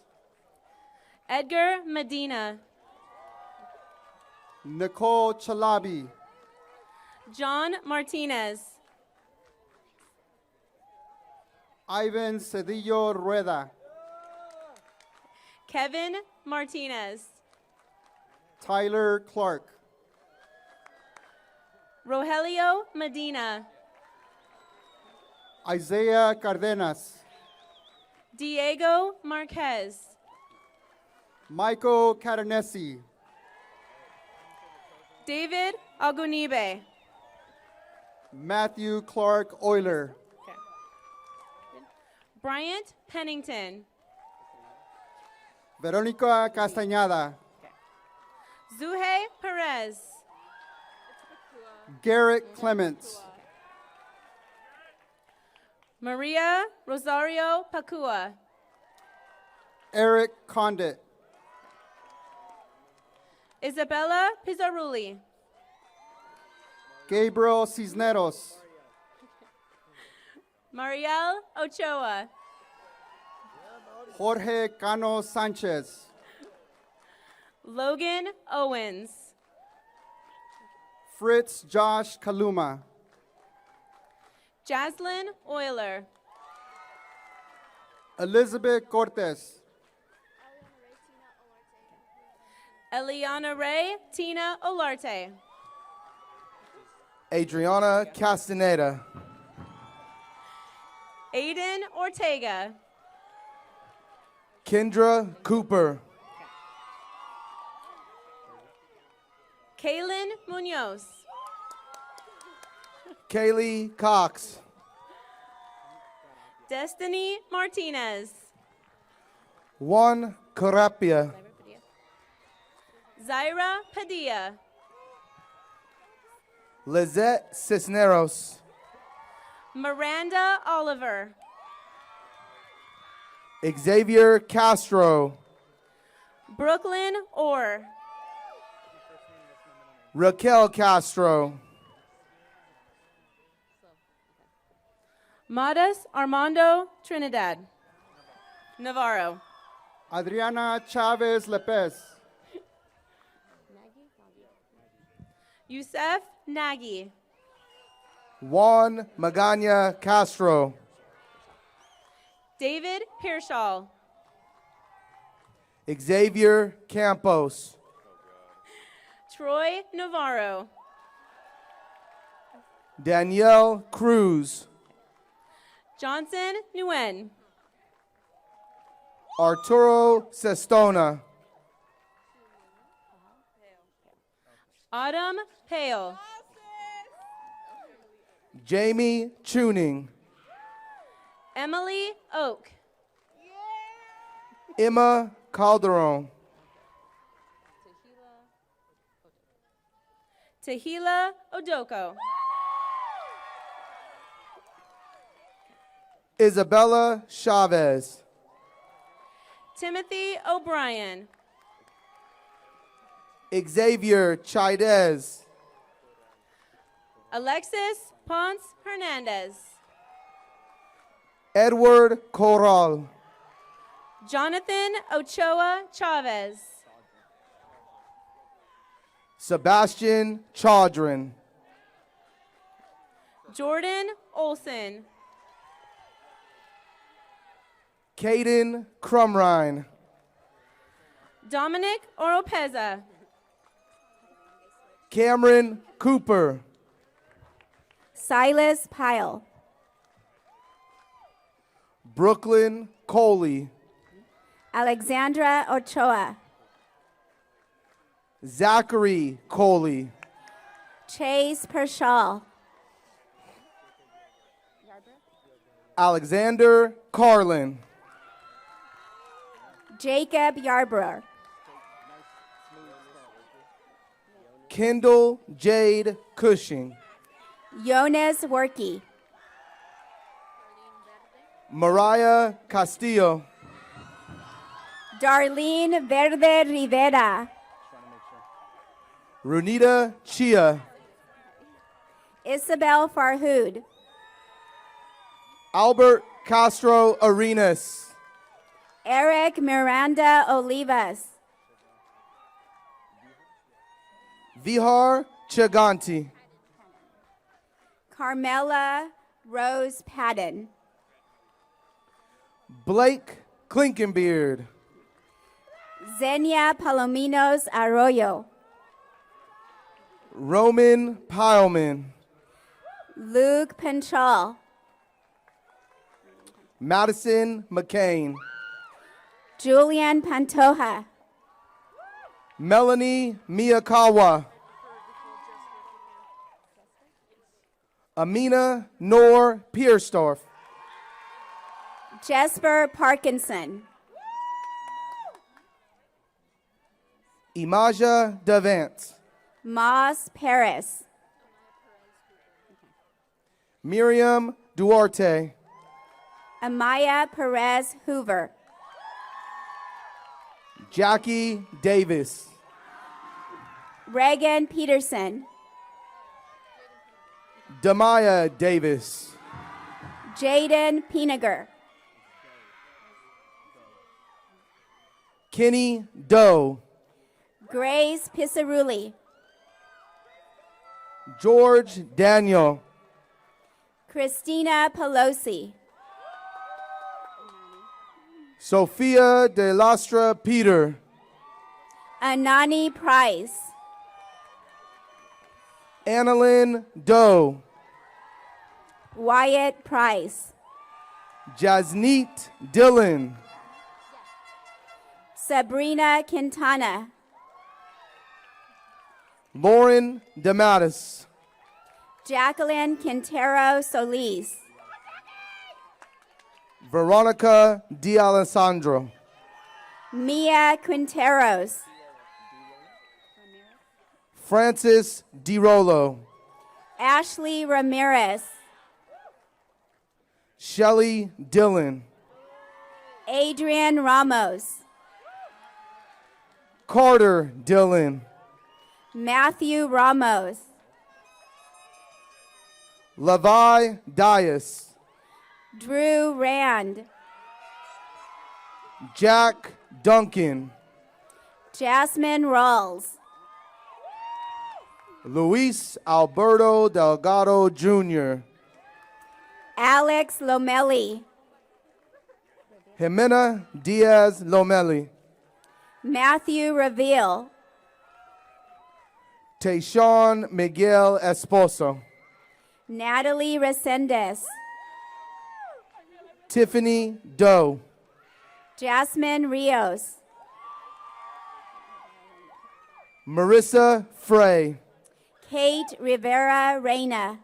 Edgar Medina. Nicole Chalabi. John Martinez. Ivan Cedillo Rueda. Kevin Martinez. Tyler Clark. Rogelio Medina. Isaiah Cardenas. Diego Marquez. Michael Catanesi. David Agunibe. Matthew Clark Euler. Bryant Pennington. Veronica Castañeda. Zuhe Perez. Garrett Clements. Maria Rosario Pacua. Eric Condit. Isabella Pizzarulli. Gabriel Cisneros. Mariel Ochoa. Jorge Cano Sanchez. Logan Owens. Fritz Josh Kaluma. Jaslyn Euler. Elizabeth Cortez. Eliana Ray Tina Olarte. Adriana Castaneda. Aiden Ortega. Kendra Cooper. Kaylin Munoz. Kaylee Cox. Destiny Martinez. Juan Carapia. Zaira Padilla. Lizette Cisneros. Miranda Oliver. Xavier Castro. Brooklyn Orr. Raquel Castro. Madas Armando Trinidad. Navarro. Adriana Chavez Lepez. Yusef Nagy. Juan Magana Castro. David Hirschall. Xavier Campos. Troy Navarro. Danielle Cruz. Johnson Nguyen. Arturo Sestona. Autumn Hale. Jamie Tuning. Emily Oak. Emma Calderon. Tahila Odoko. Isabella Chavez. Timothy O'Brien. Xavier Chaidez. Alexis Ponce Hernandez. Edward Corral. Jonathan Ochoa Chavez. Sebastian Chaudron. Jordan Olson. Caden Crumrine. Dominic Oropeza. Cameron Cooper. Silas Pyle. Brooklyn Coley. Alexandra Ochoa. Zachary Coley. Chase Pershall. Alexander Carlin. Jacob Yarbrough. Kendall Jade Cushing. Jonas Workey. Mariah Castillo. Darlene Verde Rivera. Runita Chia. Isabel Farhood. Albert Castro Arenas. Eric Miranda Olivas. Vihar Chaganti. Carmela Rose Padden. Blake Klinkenbeard. Zenia Palominos Arroyo. Roman Pileman. Luke Penchal. Madison McCain. Julian Pantoja. Melanie Miyakawa. Amina Noor Pierstorff. Jesper Parkinson. Imaja Davant. Moss Paris. Miriam Duarte. Amaya Perez Hoover. Jackie Davis. Reagan Peterson. Damaya Davis. Jaden Pinager. Kenny Doe. Grace Pisaruli. George Daniel. Christina Pelosi. Sophia de Lastra Peter. Anani Price. Annalyn Doe. Wyatt Price. Jasneet Dillon. Sabrina Quintana. Lauren DeMattis. Jacqueline Quintero Solis. Veronica D'Alessandro. Mia Quinteros. Francis DiRollo. Ashley Ramirez. Shelley Dillon. Adrian Ramos. Carter Dillon. Matthew Ramos. Levi Dias. Drew Rand. Jack Duncan. Jasmine Rawls. Luis Alberto Delgado Jr. Alex Lomelli. Jimena Diaz Lomelli. Matthew Reveal. Tayshawn Miguel Esposo. Natalie Resendez. Tiffany Doe. Jasmine Rios. Marissa Frey. Kate Rivera Reyna.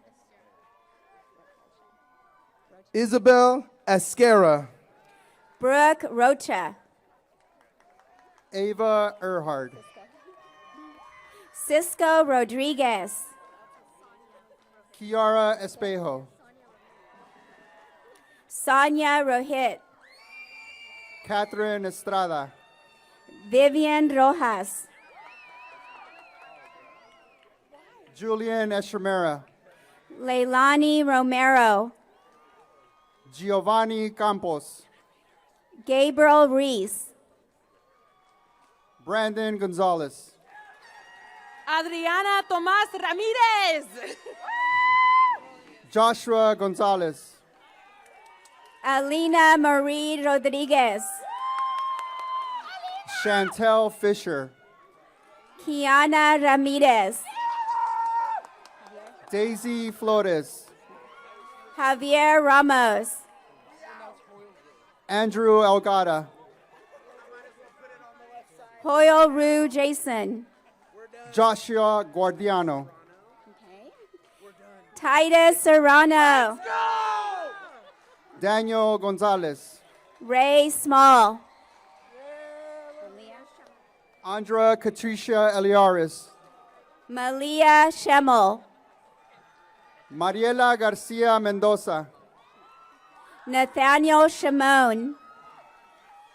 Isabel Esquera. Brooke Rocha. Ava Erhard. Cisco Rodriguez. Kiara Espejo. Sonia Rohit. Catherine Estrada. Vivian Rojas. Julian Estremera. Leilani Romero. Giovanni Campos. Gabriel Reese. Brandon Gonzalez. Adriana Tomás Ramírez. Joshua Gonzalez. Alina Marie Rodriguez. Chantel Fisher. Kiana Ramirez. Daisy Flores. Javier Ramos. Andrew Elgada. Hoyle Rue Jason. Joshua Guardiano. Titus Serrano. Daniel Gonzalez. Ray Small. Andra Katricia Eliaris. Malia Schemmel. Mariela Garcia Mendoza. Nathaniel Shimon.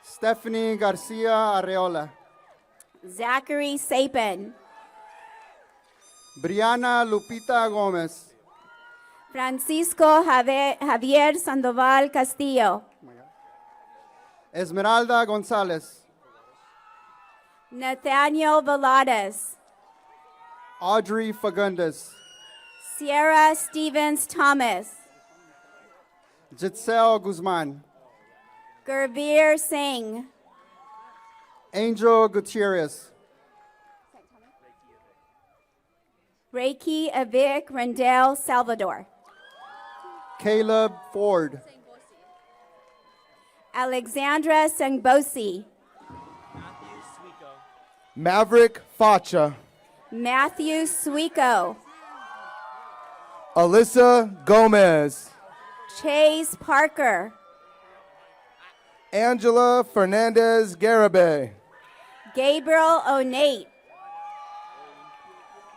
Stephanie Garcia Areola. Zachary Sapin. Brianna Lupita Gomez. Francisco Javier Sandoval Castillo. Esmeralda Gonzalez. Nathaniel Velades. Audrey Fagundes. Sierra Stevens Thomas. Jitzel Guzman. Gurveer Singh. Angel Gutierrez. Reiki Avik Rendell Salvador. Caleb Ford. Alexandra Sangbosi. Maverick Facha. Matthew Suico. Alyssa Gomez. Chase Parker. Angela Fernandez Garibay. Gabriel Onate.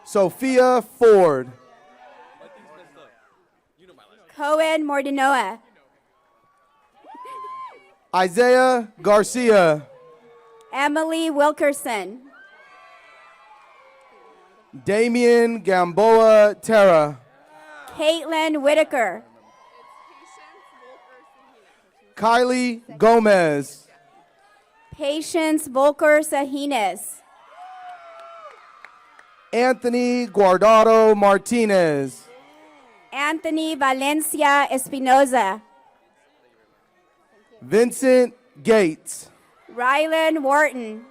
Sophia Ford. Cohen Mordinoa. Isaiah Garcia. Emily Wilkerson. Damian Gamboa Terra. Caitlin Whitaker. Kylie Gomez. Patience Volker Sahines. Anthony Guardado Martinez. Anthony Valencia Espinoza. Vincent Gates. Rylan Wharton.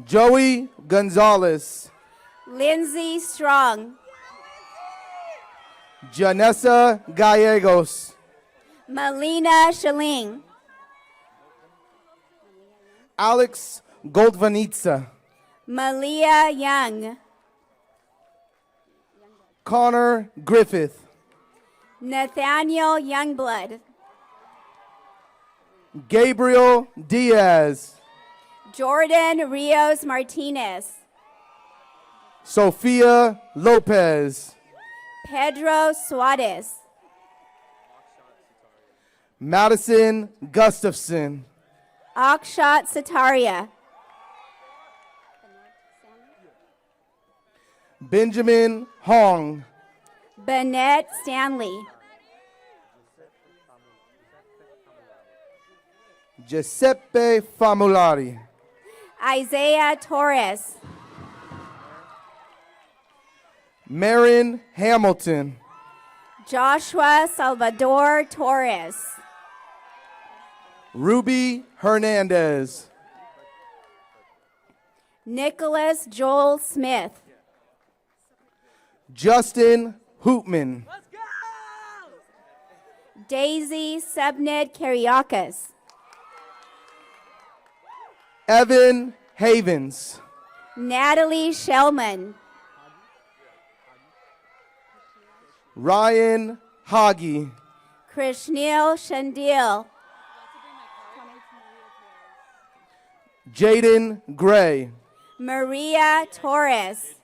Joey Gonzalez. Lindsay Strong. Janessa Gallegos. Melina Shaling. Alex Goldvanitsa. Malia Young. Connor Griffith. Nathaniel Youngblood. Gabriel Diaz. Jordan Rios Martinez. Sophia Lopez. Pedro Suarez. Madison Gustafson. Akshat Sataria. Benjamin Hong. Bennett Stanley. Giuseppe Famulari. Isaiah Torres. Marin Hamilton. Joshua Salvador Torres. Ruby Hernandez. Nicholas Joel Smith. Justin Hoopman. Daisy Sebned Kariakis. Evan Havens. Natalie Shellman. Ryan Hoggy. Krishnil Shandil. Jaden Gray. Maria Torres.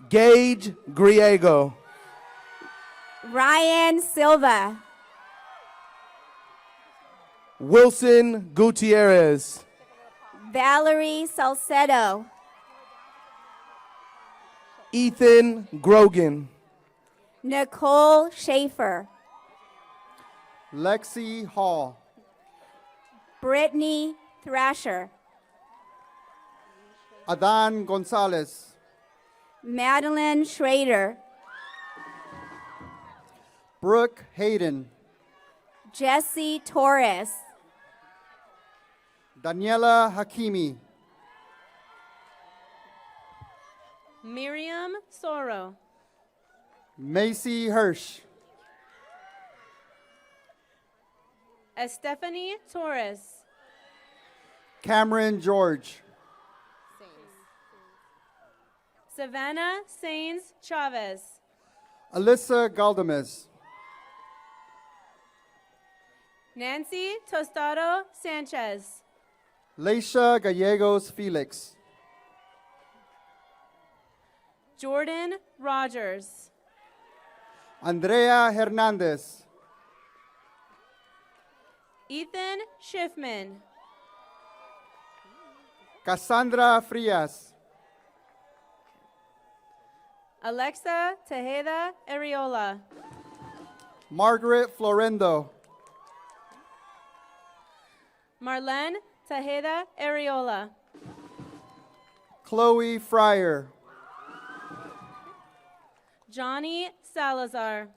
Gage Griego. Ryan Silva. Wilson Gutierrez. Valerie Salcedo. Ethan Grogan. Nicole Schaefer. Lexi Hall. Brittany Thrasher. Adan Gonzalez. Madeline Schrader. Brooke Hayden. Jesse Torres. Daniela Hakimi. Miriam Soro. Macy Hirsch. Estefany Torres. Cameron George. Savannah Sainz Chavez. Alyssa Galdames. Nancy Tostado Sanchez. Leisha Gallegos Felix. Jordan Rogers. Andrea Hernandez. Ethan Schiffman. Cassandra Frias. Alexa Tejeda Ariola. Margaret Florendo. Marlene Tejeda Ariola. Chloe Fryer. Johnny Salazar.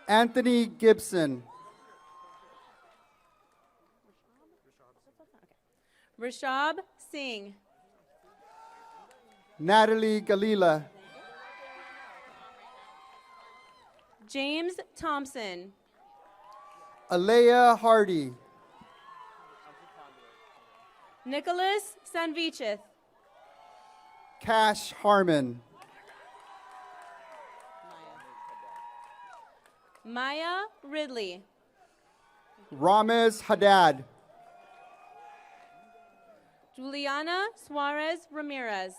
Anthony Gibson. Rishab Singh. Natalie Galila. James Thompson. Alea Hardy. Nicholas Sanvichith. Cash Harmon. Maya Ridley. Ramez Haddad. Juliana Suarez Ramirez.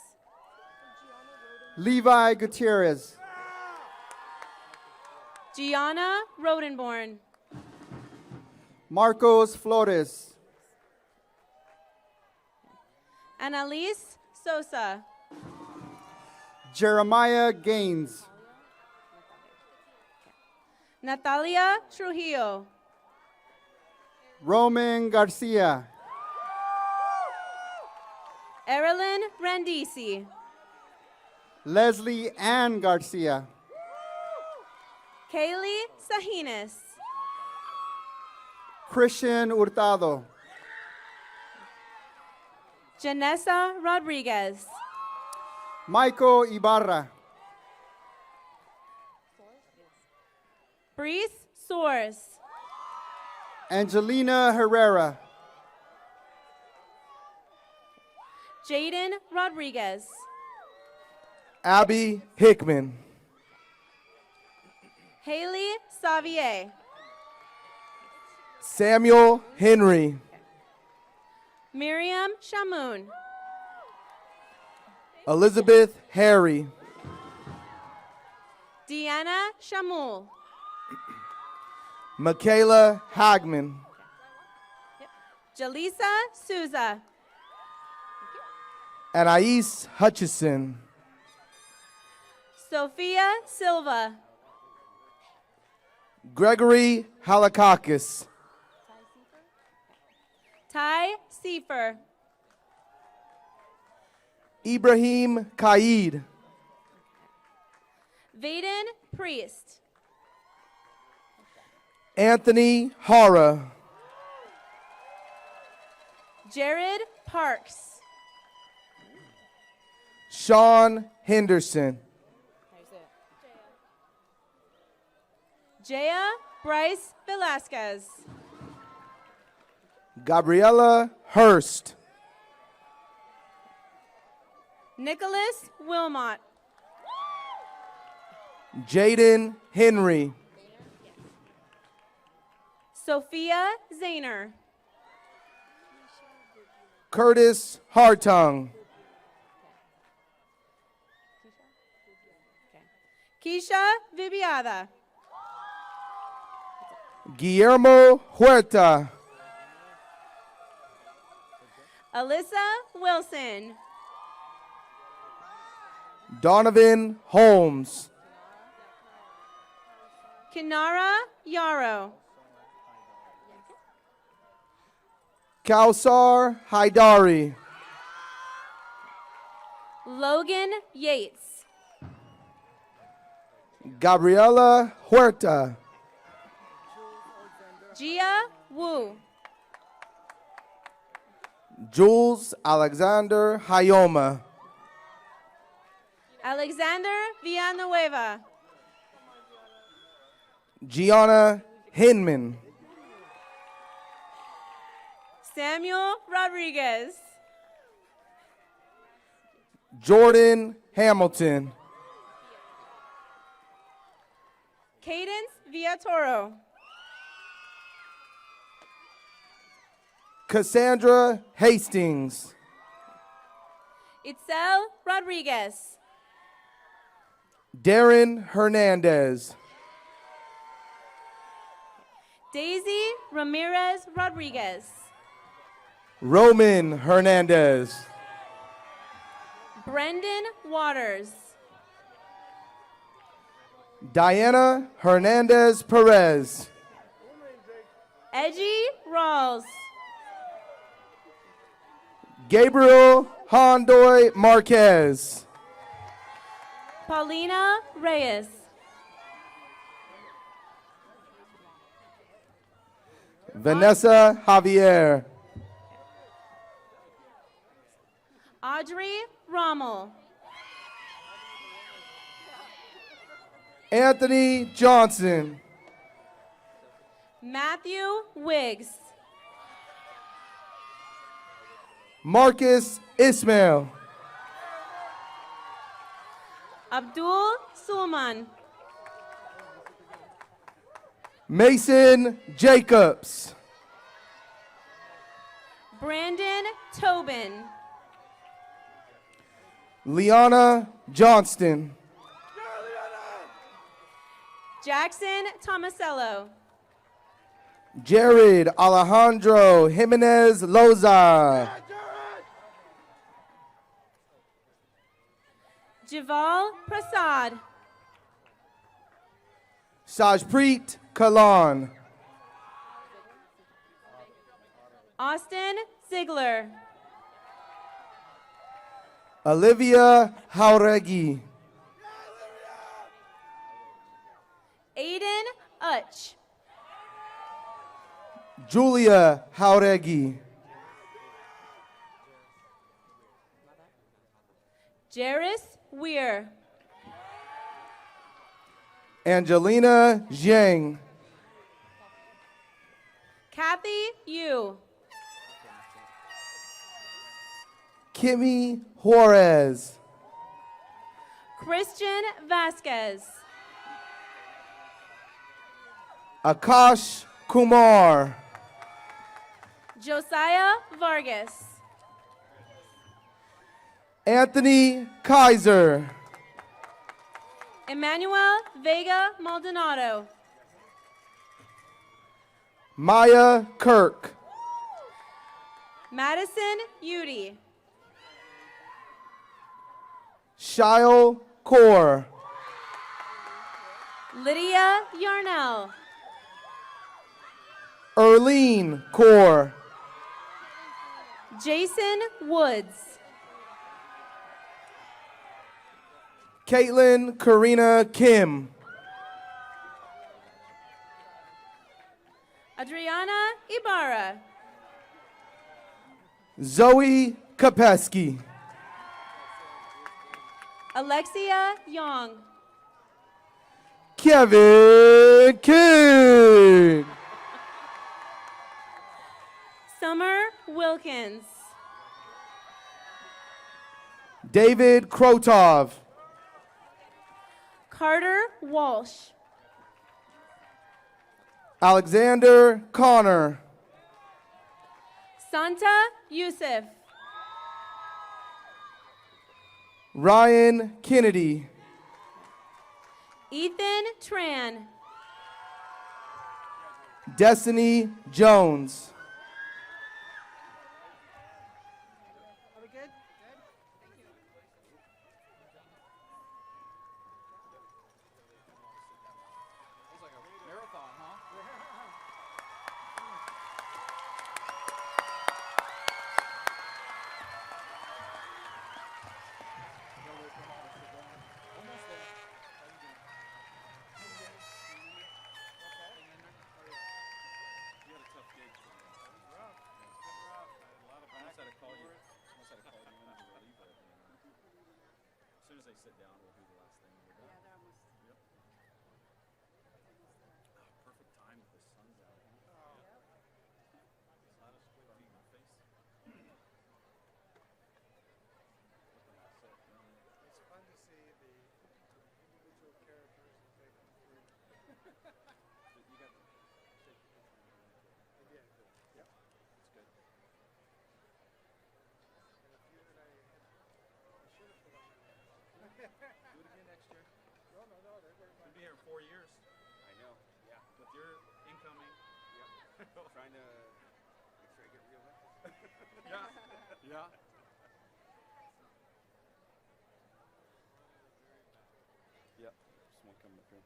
Levi Gutierrez. Gianna Rodenborn. Marcos Flores. Annalise Sosa. Jeremiah Gaines. Natalia Trujillo. Roman Garcia. Erilyn Randisi. Leslie Ann Garcia. Kaylee Sahinas. Christian Hurtado. Janessa Rodriguez. Michael Ibarra. Brees Soares. Angelina Herrera. Jaden Rodriguez. Abby Hickman. Haley Savier. Samuel Henry. Miriam Shamoun. Elizabeth Harry. Deanna Shamul. Michaela Hagman. Jaleesa Souza. Anais Hutchison. Sophia Silva. Gregory Halakakis. Ty Seifer. Ibrahim Kaid. Vaden Priest. Anthony Hara. Jared Parks. Sean Henderson. Jaya Bryce Velasquez. Gabriella Hurst. Nicholas Wilmot. Jaden Henry. Sophia Zahner. Curtis Hartung. Keisha Vibiada. Guillermo Huerta. Alyssa Wilson. Donovan Holmes. Kinara Yarrow. Kausar Haidari. Logan Yates. Gabriela Huerta. Gia Wu. Jules Alexander Hayoma. Alexander Villanueva. Gianna Hinman. Samuel Rodriguez. Jordan Hamilton. Cadence Villatoro. Cassandra Hastings. Itzel Rodriguez. Darren Hernandez. Daisy Ramirez Rodriguez. Roman Hernandez. Brendan Waters. Diana Hernandez Perez. Edgy Rawls. Gabriel Hondoy Marquez. Paulina Reyes. Vanessa Javier. Audrey Rommel. Anthony Johnson. Matthew Wiggs. Marcus Ismail. Abdul Sulman. Mason Jacobs. Brandon Tobin. Liana Johnston. Jackson Tomasello. Jared Alejandro Jimenez Loza. Javal Prasad. Sajpreet Kalan. Austin Ziegler. Olivia Hauregi. Aiden Utch. Julia Hauregi. Jairus Weir. Angelina Zhang. Kathy Yu. Kimmy Juarez. Christian Vasquez. Akash Kumar. Josiah Vargas. Anthony Kaiser. Emmanuel Vega Maldonado. Maya Kirk. Madison Udy. Shile Kaur. Lydia Yarnell. Erlene Core. Jason Woods. Caitlin Karina Kim. Adriana Ibarra. Zoe Kopeski. Alexia Young. Kevin King. Summer Wilkins. David Krotov. Carter Walsh. Alexander Connor. Santa Yusuf. Ryan Kennedy. Ethan Tran. Destiny Jones. As soon as they sit down, we'll do the last thing. We're done. Yep. Perfect time with the sun's out. Not a split on my face. It's fun to see the individual characters as they come through. You got the shape. Yeah, good. Yeah. It's good. And a few that I should have put on my list. Do it again next year. No, they were You'll be here 4 years. I know. Yeah. With your incoming. Yeah. Trying to make sure I get reelected. Yeah. Yeah. Yep. Just one coming up here.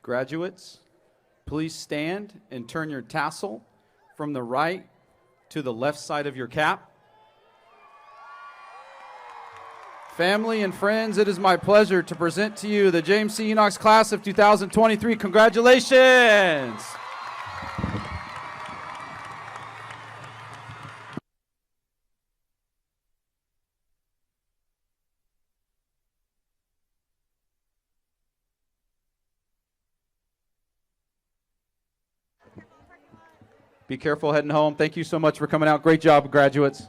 Graduates, please stand and turn your tassel from the right to the left side of your cap. Family and friends, it is my pleasure to present to you the James C. Enochs class of 2023. Congratulations! Be careful heading home. Thank you so much for coming out. Great job, graduates.